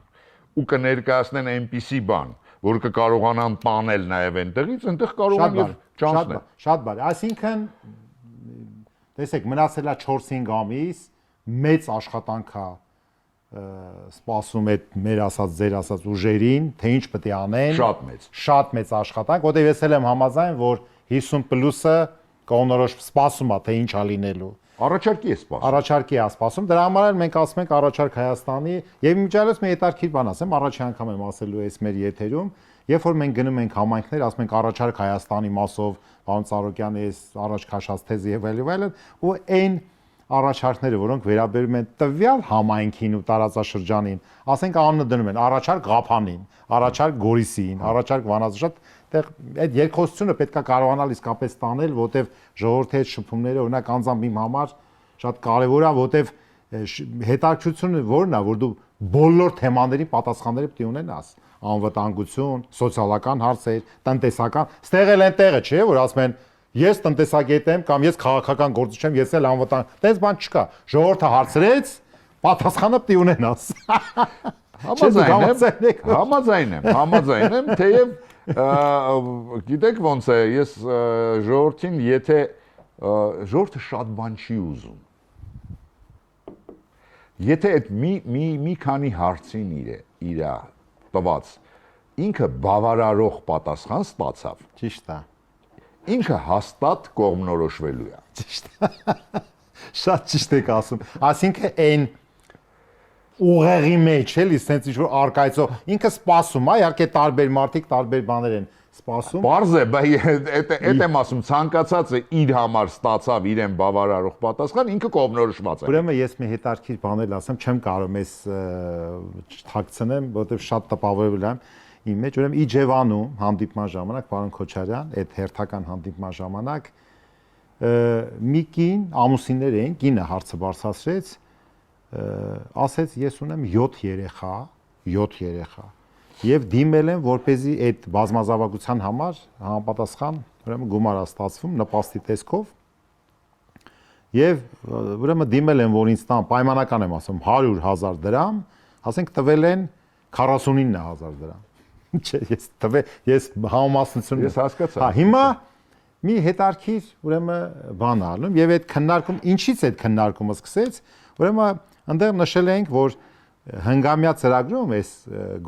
ու կներկայացնեն այնպիսի բան, որ կկարողանան տանել նաև այնտեղից, այնտեղ կարող են եւ չանցնել։ Շատ բարի։ Այսինքն տեսեք, մնացել է 4-5 ամիս, մեծ աշխատանք է սպասում այդ մեր ասած ձեր ասած ուժերին, թե ինչ պետք է անեն։ Շատ մեծ աշխատանք, որտեղ ես էլ եմ համաձայն, որ 50+-ը կողմնորոշ սպասում է, թե ինչ է լինելու։ Առաջարկի է սպասում։ Առաջարկի է սպասում։ Դրա համար էլ մենք ասում ենք առաջարկ Հայաստանի եւ միջալից մի հետարքիր բան ասեմ, առաջի անգամ եմ ասելու այս մեր եթերում, երբ որ մենք գնում ենք համայնքներ, ասում ենք առաջարկ Հայաստանի մասով, պարոն Ծառուկյանի այս առաջ քաշած թեզը եւ այլն, ու այն առաջարկները, որոնք վերաբերում են տվյալ համայնքին ու տարածաշրջանին, ասենք անունը դնում են առաջարկ Ղափանին, առաջարկ Գորիսին, առաջարկ Վանաձորին, այդտեղ այդ երկխոսությունը պետքա կարողանալ իսկապես տանել, որտեվ ժողովրդի այդ շփումները օրինակ անձամբ իմ համար շատ կարևոր է, որտեվ հետաքրքրությունը որն է, որ դու բոլոր թեմաների պատասխանները պետք է ունենաս, անվտանգություն, սոցիալական հարցեր, տնտեսական, ստեղ էլ այնտեղը չէ, որ ասում են ես տնտեսագետ եմ կամ ես քաղաքական գործիչ եմ, ես էլ անվտանգ, տես բան չկա։ Ժողովուրդը հարցրեց, պատասխանը պետք է ունենաս։ Համաձայն եմ, թեև գիտեք ոնց է, ես ժողովրդին, եթե ժողովուրդը շատ բան չի ուզում։ Եթե այդ մի քանի հարցին իր տված ինքը բավարարող պատասխան ստացավ։ Ճիշտ է։ Ինքը հաստատ կողմնորոշվելու է։ Ճիշտ։ Շատ ճիշտ եք ասում։ Այսինքն այն ուղեղի մեջ էլի sense ինչ-որ արկայծով ինքը սպասում է, իհարկե տարբեր մարդիկ տարբեր բաներ են սպասում։ Պարզ է, բայց այդ եմ ասում, ցանկացածը իր համար ստացավ իրեն բավարարող պատասխան, ինքը կողմնորոշված է։ Ուրեմն ես մի հետարքիր բաներ ասեմ, չեմ կարող ես թաքցնեմ, որովհետև շատ տպավորվել եմ իմ մեջ, ուրեմն Իջևանում հանդիպման ժամանակ պարոն Քոչարյան, այդ հերթական հանդիպման ժամանակ մի կին ամուսիններ էին, կինը հարցը բարձրացրեց, ասեց ես ունեմ 7 երեխա եւ դիմել են որպեսզի այդ բազմազավակության համար համապատասխան ուրեմն գումար ստացվում նպաստի տեսքով եւ ուրեմն դիմել են որ ինձ տան պայմանական եմ ասում 100,000 դրամ, ասենք տվել են 49,000 դրամ։ Չէ, ես համամասնություն Ես հասկացա։ Հա, հիմա մի հետարքիր ուրեմն բան ալնում եւ այդ քննարկում ինչից այդ քննարկումը սկսեց, ուրեմն այնտեղ նշել ենք որ հնգամյա ծրագրում այս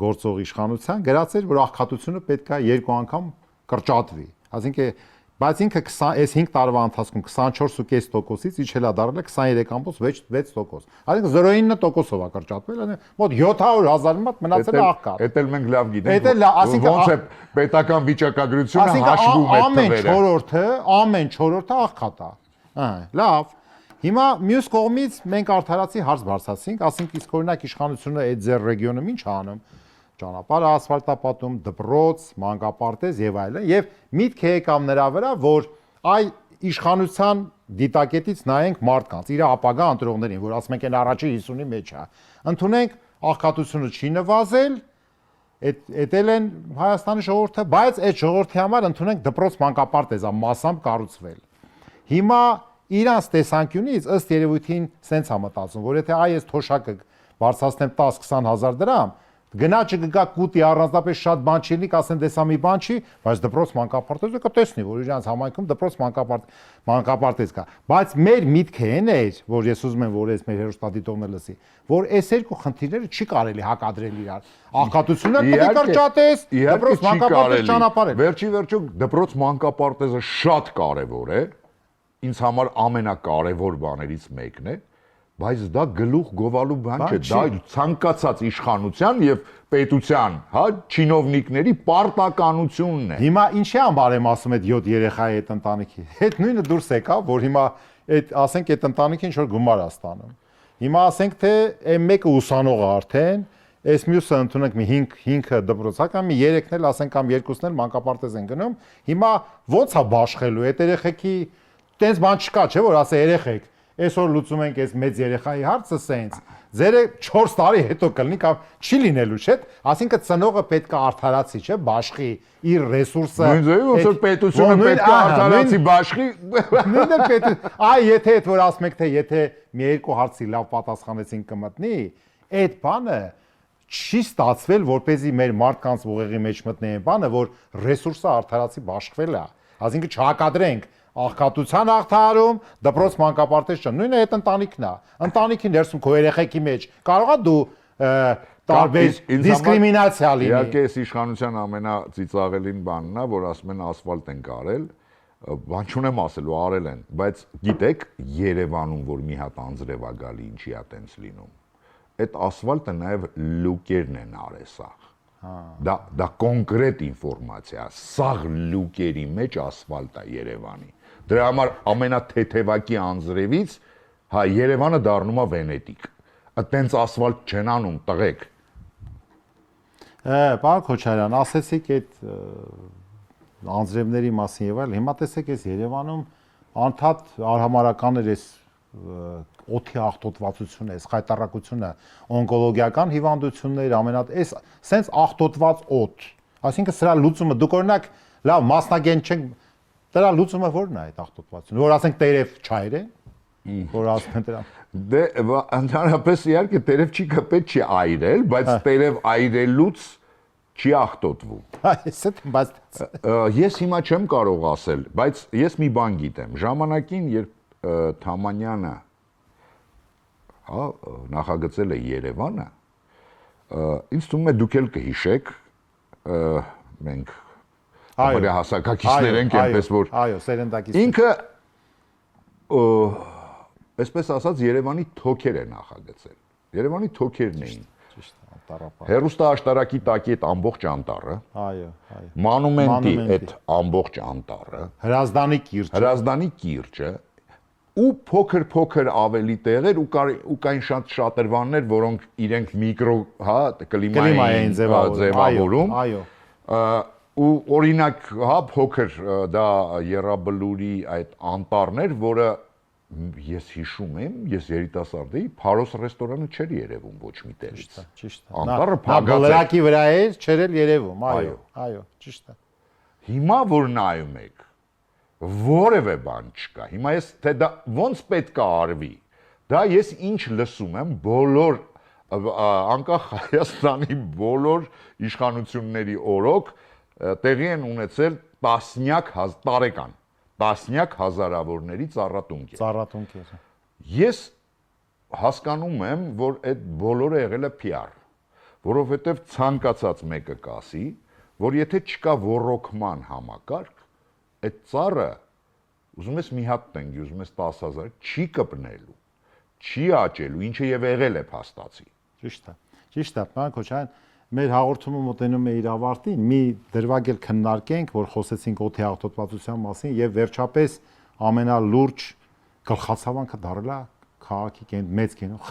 գործող իշխանության գրած էր որ աղքատությունը պետք է երկու անգամ կրճատվի, այսինքն բայց ինքը 20 5 տարվա ընթացքում 24.5%-ից իջել է դառել 23.6%։ Այսինքն 0.9%-ով է կրճատվել, մոտ 700,000 մոտ մնացել է աղքատ։ Էդ էլ մենք լավ գիտենք։ Ոնց է պետական վիճակագրությունը հաշվում է թվերը։ Ամեն 4-րդը աղքատ է։ Լավ։ Հիմա մյուս կողմից մենք արդարացի հարց բարձրացինք, ասենք իսկ օրինակ իշխանությունը այդ ձեր ռեգիոնում ինչ անում, ճանապարհ ասֆալտապատում, դպրոց, մանկապարտեզ եւ այլն, եւ միտք եկավ նրա վրա, որ այ իշխանության դիտակետից նայենք մարդկանց, իր ապագա ընտրողներին, որ ասում ենք այն առաջի 50-ի մեջ է, ընդունենք աղքատությունը չի նվազել, էտել են Հայաստանի ժողովուրդը, բայց այդ ժողովրդի համար ընդունենք դպրոց մանկապարտեզ, մասամբ կառուցվել։ Հիմա իրանց տեսանկյունից ըստ երևույթին սենց է մտածում, որ եթե այս թոշակը բարձրացնեմ 10-20,000 դրամ, գնաճը կգա կուտի առանձնապես շատ բան չի լինի, կասեն դեսա մի բան չի, բայց դպրոց մանկապարտեզը կտեսնի, որ իրանց համայնքում դպրոց մանկապարտեզ կա։ Բայց մեր միտքը այն էր, որ ես ուզում եմ, որ այս մեր հերոստատիտողը լսի, որ այս երկու խնդիրները չի կարելի հակադրել իրար։ Աղքատությունը պետք է կրճատես, դպրոց մանկապարտեզ ճանապարհ է։ Վերջի վերջո դպրոց մանկապարտեզը շատ կարևոր է։ Ինձ համար ամենակարևոր բաներից մեկն է, բայց դա գլուխ գովալու բան չէ, դա ցանկացած իշխանության եւ պետության, հա, չինովնիկների պարտականությունն է։ Հիմա ինչի համար եմ ասում այդ 7 երեխայի այդ ընտանիքի։ Այդ նույնը դուրս եկավ, որ հիմա այդ ասենք այդ ընտանիքը ինչ որ գումար է ստանում։ Հիմա ասենք թե այն մեկը ուսանող է արդեն, այս մյուսը ընդունենք մի 5-ը դպրոցական, մի 3-ն էլ ասենք կամ 2-ն էլ մանկապարտեզ են գնում։ Հիմա ո՞նց է բաշխելու այդ երեխեքի տենց բան չկա, չէ՞ որ ասե երեխեք, այսօր լուծում ենք այս մեծ երեխայի հարցը սենց, ձերը 4 տարի հետո կլինի կամ չի լինելու, չէ՞, ասինքն ծնողը պետք է արդարացի, չէ՞, բաշխի իր ռեսուրսը։ Նույն ձևի ոնց որ պետությունը պետք է արդարացի բաշխի։ Նույնն էլ պետք է, այ եթե այդ որ ասում եք թե եթե մի երկու հարցի լավ պատասխանեցին կմտնի, այդ բանը չի ստացվել, որպեսզի մեր մարդկանց ուղեղի մեջ մտնի այն բանը, որ ռեսուրսը արդարացի բաշխվել է։ Այսինքն չհակադրենք աղքատության հաղթահարում, դպրոց մանկապարտեզ չն, նույնը այդ ընտանիքն է։ Ընտանիքի ներսում քո երեխեքի մեջ կարող է դու տարբեր դիսկրիմինացիա լինի։ Իհարկե, այս իշխանության ամենածիծաղելին բանն է, որ ասում են ասֆալտ են կարել, բան չունեմ ասելու, արել են, բայց գիտեք, Երևանում որ մի հատ անձրև է գալի, ինչի է տենց լինում։ Այդ ասֆալտը նաև լուկերն են արել սաղ։ Դա կոնկրետ ինֆորմացիա, սաղ լուկերի մեջ ասֆալտ է Երևանի։ Դրա համար ամենաթեթևակի անձրևից, հա, Երևանը դառնում է Վենետիկ։ Այդտենց ասֆալտ չեն անում, տղեկ։ Պարոն Քոչարյան, ասեցիք այդ անձրևների մասին եւ այլ, հիմա տեսեք այս Երևանում անդադ արհամարական էր այս օդի աղտոտվածությունը, այս խայտառակությունը, օնկոլոգիական հիվանդություններ, այս սենց աղտոտված օդ։ Այսինքն սրա լուծումը դուք օրինակ լավ մասնագետ չենք, դրա լուծումը ո՞րն է այդ աղտոտվածությունը, որ ասենք տերև չայր է, որ ասում են դրան։ Դե ընդհանրապես իհարկե տերև չի կպետ չի այրել, բայց տերև այրելուց չի աղտոտվում։ Բայց ես հիմա չեմ կարող ասել, բայց ես մի բան գիտեմ։ Ժամանակին երբ Թամանյանը հա նախագծել է Երևանը, ինձ թվում է դուք էլ կհիշեք, մենք ապա հասակակիցներ ենք, այնպես որ այո, սերնդակից։ Ինքը այսպես ասած Երևանի թոքեր է նախագծել։ Երևանի թոքերն էին։ Ճիշտ է, անտառապատ։ Հերոստաաշտարակի տակի այդ ամբողջ անտառը։ Այո, այո։ Մանումենտի այդ ամբողջ անտառը։ Հրազդանի կիրճը ու փոքր էին տեղեր ու կային շատ շատրվաններ, որոնք իրենք միկրո, հա, կլիմայի էին ձևավորում։ Այո։ ու օրինակ, հա, փոքր դա Եռաբլուրի այդ անտառներ, որը ես հիշում եմ, ես երիտասարդ էի, Փարոս ռեստորանը չէր երևում ոչ մի տեղից։ Ճիշտ է։ Անտառը փակած էր։ Բլրակի վրա էր, չէր էլ երևում, այո, ճիշտ է։ Հիմա որ նայում եք, որևէ բան չկա։ Հիմա ես թե դա ոնց պետք է արվի։ Դա ես ինչ լսում եմ բոլոր անկախ Հայաստանի բոլոր իշխանությունների օրոք տեղի են ունեցել տասնյակ հազարավորների ծառատունկեր։ Ծառատունկեր։ Ես հասկանում եմ, որ այդ բոլորը եղել է PR, որովհետև ցանկացած մեկը կասի, որ եթե չկա ոռոգման համակարգ, այդ ծառը ուզում ես մի հատ տենգի, ուզում ես 10,000, չի կպնելու, չի աճելու, ինչը եւ եղել է փաստացի։ Ճիշտ է, պարոն Քոչարյան, մեր հաղորդումը մոտենում է իր ավարտին, մի դրվագ էլ քննարկենք, որ խոսեցինք օդի աղտոտվածության մասին եւ վերջապես ամենալուրջ գլխացավանքը դարել է քաղաքի մեծ կենտրոն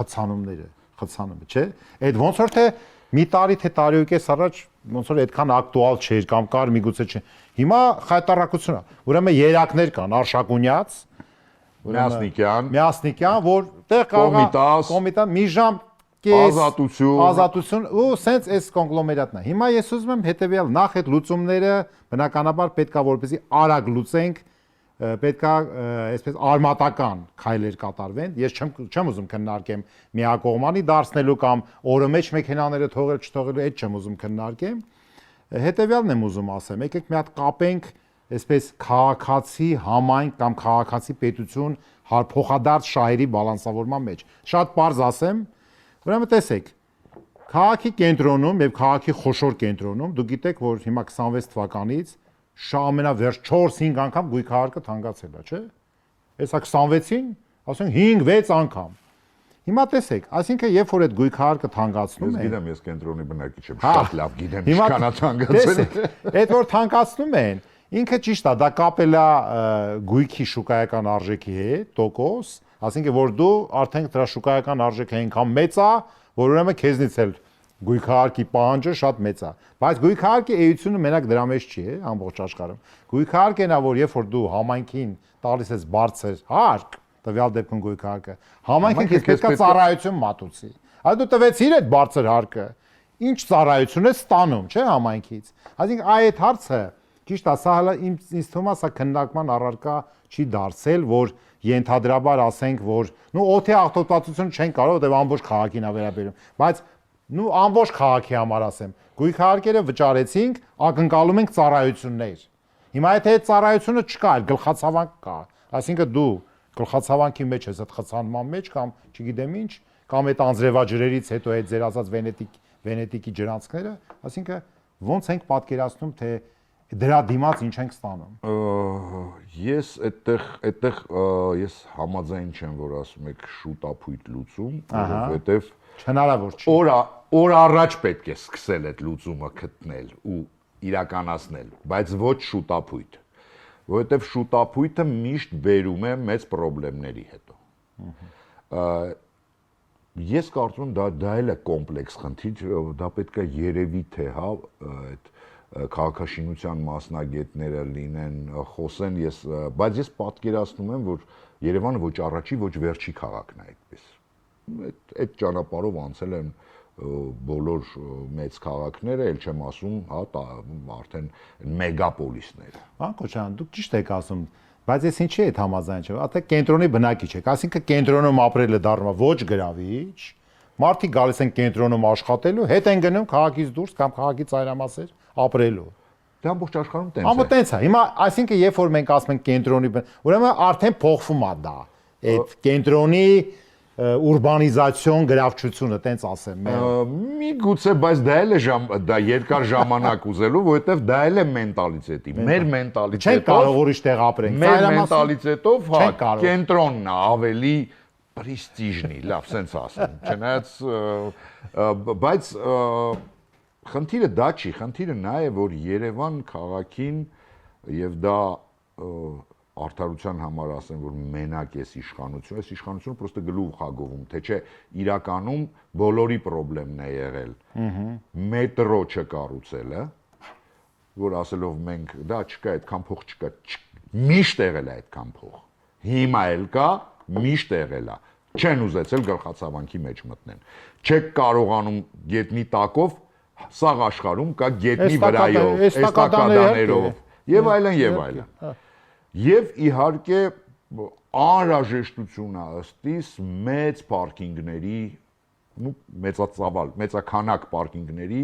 խցանումը, չէ՞։ Այդ ոնց որ թե մի տարի թե տարի ու կես առաջ ոնց որ այդքան ակտուալ չէր կամ կար միգուցե չէ։ Հիմա խայտարակություն է։ Ուրեմն երակներ կան Արշակունյաց, Միասնիկյան, որ տեղ կոմիտաս մի ժամ ազատություն ու սենց այս կոնգլոմերատն է։ Հիմա ես ուզում եմ հետեւյալ նախ այդ լուծումները բնականաբար պետքա որպեսզի արագ լուծենք, պետքա այսպես արմատական քայլեր կատարվեն։ Ես չեմ ուզում քննարկեմ միակողմանի դարձնելու կամ օրը մեջ մեքենաները թողել չթողելու, այդ չեմ ուզում քննարկեմ։ Հետեւյալն եմ ուզում ասեմ, եկեք մի հատ կապենք այսպես քաղաքացի համայնք կամ քաղաքացի պետություն փոխադարձ շահերի բալանսավորման մեջ։ Շատ պարզ ասեմ, ուրեմն տեսեք, քաղաքի կենտրոնում եւ քաղաքի խոշոր կենտրոնում դուք գիտեք, որ հիմա 26 թվականից ամենավերջ 4-5 անգամ գույքահարկը թանկացել է, չէ՞։ Հեսա 26-ին, ասենք 5-6 անգամ։ Հիմա տեսեք, այսինքն երբ որ այդ գույքահարկը թանկացնում են, ես գիտեմ, ես կենտրոնի բնակիչ եմ, շատ լավ գիտեմ, ինչքան է թանկացել։ Այդ որ թանկացնում են, ինքը ճիշտ է, դա կապել է գույքի շուկայական արժեքի հետ, տոկոս, ասինքն որ դու արդեն դրա շուկայական արժեքը այնքան մեծ է, որ ուրեմն քեզնից էլ գույքահարկի պահանջը շատ մեծ է։ Բայց գույքահարկի էությունը մենակ դրա մեջ չի, ամբողջ աշխարհում։ Գույքահարկն է, որ երբ որ դու համայնքին տալիս ես բարձր հարկ, տվյալ դեպքում գույքահարկը, համայնքը քեզ պետք է ծառայություն մատուցի։ Այդ դու տվեցիր այդ բարձր հարկը, ինչ ծառայություն ես ստանում, չէ՞ համայնքից։ Այսինքն այդ հարցը ճիշտ է, սա հələ ինձ թվում է սա քննարկման առարկա չի դարձել, որ ենթադրաբար ասենք, որ օդի աղտոտվածությունը չեն կարող, որտեղ ամբողջ քաղաքին է վերաբերում, բայց ամբողջ քաղաքի համար ասեմ, գույքահարկերը վճարեցինք, ակնկալում ենք ծառայություններ։ Հիմա եթե այդ ծառայությունը չկա, գլխացավանք կա, այսինքն դու գլխացավանքի մեջ ես այդ խցանման մեջ կամ չգիտեմ ինչ, կամ այդ անձրևաջրերից հետո այդ ձեր ասած Վենետիկի ջրանցքները, այսինքն ոնց ենք պատկերացնում, թե դրա դիմաց ինչ ենք ստանում։ Ես այդտեղ ես համաձայն չեմ, որ ասում եք շուտապույտ լուծում, որովհետև հնարավոր չի։ Օր առաջ պետք է սկսել այդ լուծումը գտնել ու իրականացնել, բայց ոչ շուտապույտ, որովհետև շուտապույտը միշտ բերում է մեծ խնդիրների հետո։ Ես կարծում եմ դա էլ է կոմպլեքս խնդիր, դա պետք է երևի թե հա այդ քաղաքաշինության մասնագետները լինեն, խոսեն, բայց ես պատկերացնում եմ, որ Երևանը ոչ առաջի, ոչ վերջի քաղաքն է այդպես։ Այդ ճանապարհով անցել են բոլոր մեծ քաղաքները, ել չեմ ասում, հա, արդեն մեգապոլիսները։ Պարոն Քոչարյան, դուք ճիշտ եք ասում, բայց ես ինչի հետ համաձայն չեմ, ատե կենտրոնի բնակիչ եք, այսինքն կենտրոնում ապրելը դառնում է ոչ գրավիչ, մարդիկ գալիս են կենտրոնում աշխատելու, հետ են գնում քաղաքից դուրս կամ քաղաքի ծայրամասեր ապրելու։ Դա ամբողջ աշխարհում տենց է։ Ամբողջ տենց է։ Հիմա այսինքն երբ որ մենք ասում ենք կենտրոնի, ուրեմն արդեն փոխվում է դա։ Այդ կենտրոնի ուրբանիզացիոն գրավչությունը, տենց ասեմ։ Միգուցե, բայց դա էլ է դա երկար ժամանակ ուզելու, որովհետև դա էլ է մենտալիտետի։ Մեր մենտալիտետով չենք կարող ուրիշ տեղ ապրենք։ Մեր մենտալիտետով, հա, կենտրոնն է ավելի պրեստիժնի, լավ, սենց ասեմ։ Չնայած, բայց խնդիրը դա չի, խնդիրը նա է, որ Երևան քաղաքին եւ դա արդարության համար ասեմ, որ մենակ էս իշխանությունը պրոստը գլուխ հագովում, թե չէ իրականում բոլորի խնդիրն է եղել։ Մետրո չկառուցելը, որ ասելով մենք դա չկա, այդքան փող չկա, միշտ եղել է այդքան փող։ Հիմա էլ կա, միշտ եղել է։ Չեն ուզեցել գլխացավանքի մեջ մտնեն։ Չեք կարողանում գետնի տակով սաղ աշխարհում կա գետնի վրայով, էստակադաներով եւ այլն եւ այլն։ Եվ իհարկե անհրաժեշտությունը ըստիս մեծ պարկինգների, մեծականակ պարկինգների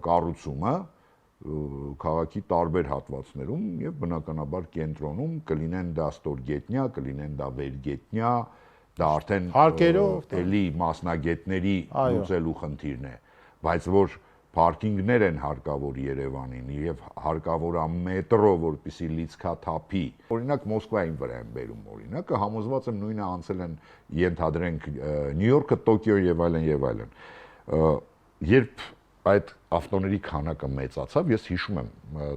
կառուցումը քաղաքի տարբեր հատվածներում եւ բնականաբար կենտրոնում կլինեն դա ստորգետնյա, կլինեն դա վերգետնյա, դա արդեն էլի մասնագետների լուծելու խնդիրն է, բայց որ պարկինգներ են հարկավոր Երևանին եւ հարկավոր է մետրո, որպեսզի լիցքաթափի։ Օրինակ Մոսկվային վրա են բերում օրինակը, համոզված եմ նույնը անցել են ենթադրենք Նյու Յորքը, Տոկիո եւ այլն եւ այլն։ Երբ այդ ավտոների քանակը մեծացավ, ես հիշում եմ,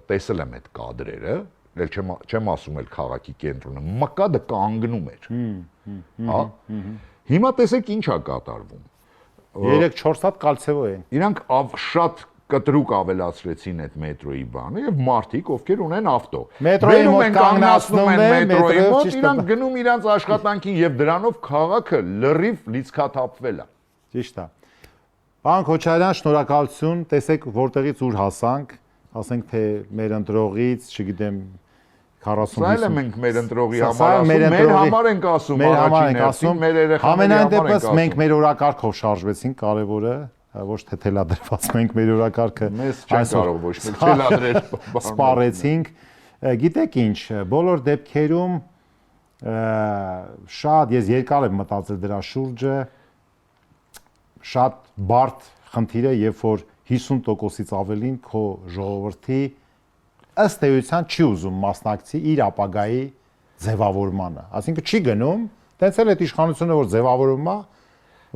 տեսել եմ այդ կադրերը, ել չեմ ասում էլ քաղաքի կենտրոնը, մկադը կանգնում էր։ Հա։ Հիմա տեսեք ինչ է կատարվում։ 3-4 հատ կալցեվո են։ Իրանք շատ կտրուկ ավելացրեցին այդ մետրոյի բանը եւ մարդիկ, ովքեր ունեն ավտո։ Մետրոյի մոտ կանգնացնում են, մետրոյի մոտ, իրանք գնում իրանք աշխատանքին եւ դրանով քաղաքը լրիվ լիցքաթափվել է։ Ճիշտ է։ Պարոն Քոչարյան, շնորհակալություն, տեսեք որտեղից ուր հասանք, ասենք թե մեր ընտրողից, չգիտեմ 40-50։ Սա էլ է մենք մեր ընտրողի համար ասում, մեր համար ենք ասում, առաջին հերթին մեր երեխաների համենայն դեպս մենք մեր օրակարգով շարժվեցինք, կարևորը, ոչ թե թելադրված, մենք մեր օրակարգը մեզ չեն կարող ոչ մի թելադրել սպառեցինք։ Գիտեք ինչ, բոլոր դեպքերում շատ ես երկար եմ մտածել դրա շուրջը, շատ բարդ խնդիր է, երբ որ 50%-ից ավելին քո ժողովրդի ըստ էության չի ուզում մասնակցի իր ապագայի ձևավորմանը։ Այսինքն չի գնում, տենց էլ այդ իշխանությունը որ ձևավորում է,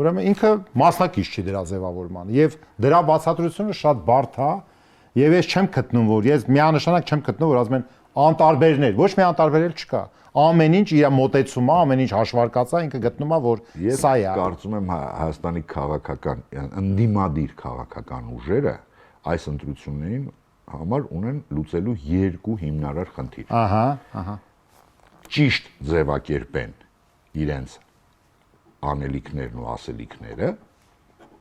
ուրեմն ինքը մասնակից չի դրա ձևավորմանը եւ դրա բացատրությունը շատ բարդ է եւ ես չեմ գտնում որ ես միանշանակ չեմ գտնում որ ասում են անտարբերներ, ոչ մի անտարբերել չկա։ Ամեն ինչ իր մոտեցումը, ամեն ինչ հաշվարկած է, ինքը գտնում է որ սա է։ Ես կարծում եմ Հայաստանի քաղաքական ընդդիմադիր քաղաքական ուժերը այս ընտրություններին համար ունեն լուծելու երկու հիմնարար խնդիր։ Ահա։ Ճիշտ ձևակերպեն իրենց անելիքներն ու ասելիքները,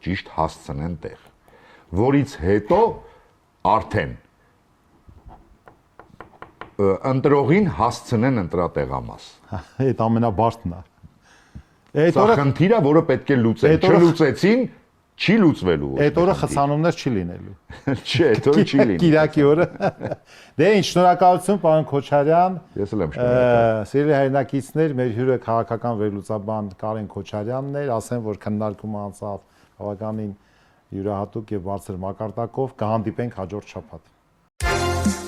ճիշտ հասցնեն տեղ, որից հետո արդեն ընտրողին հասցնեն ընտրատեղամաս։ Այդ ամենաբարձրն է։ Սա խնդիր է, որը պետք է լուծեն։ Չլուծեցին, չի լուծվելու։ Այդ օրը խցանումներ չի լինելու։ Չէ, այդ օրը չի լինի։ Կիրակի օրը։ Դե ինչ, շնորհակալություն, պարոն Քոչարյան։ Ես էլ եմ շնորհակալ։ Սիրելի հայրենակիցներ, մեր հյուրը քաղաքական վերլուծաբան Կարեն Քոչարյանն էր, ասեմ, որ քննարկումը անցավ բավականին յուրահատուկ եւ բարձր մակարդակով, կհանդիպենք հաջորդ շաբաթ։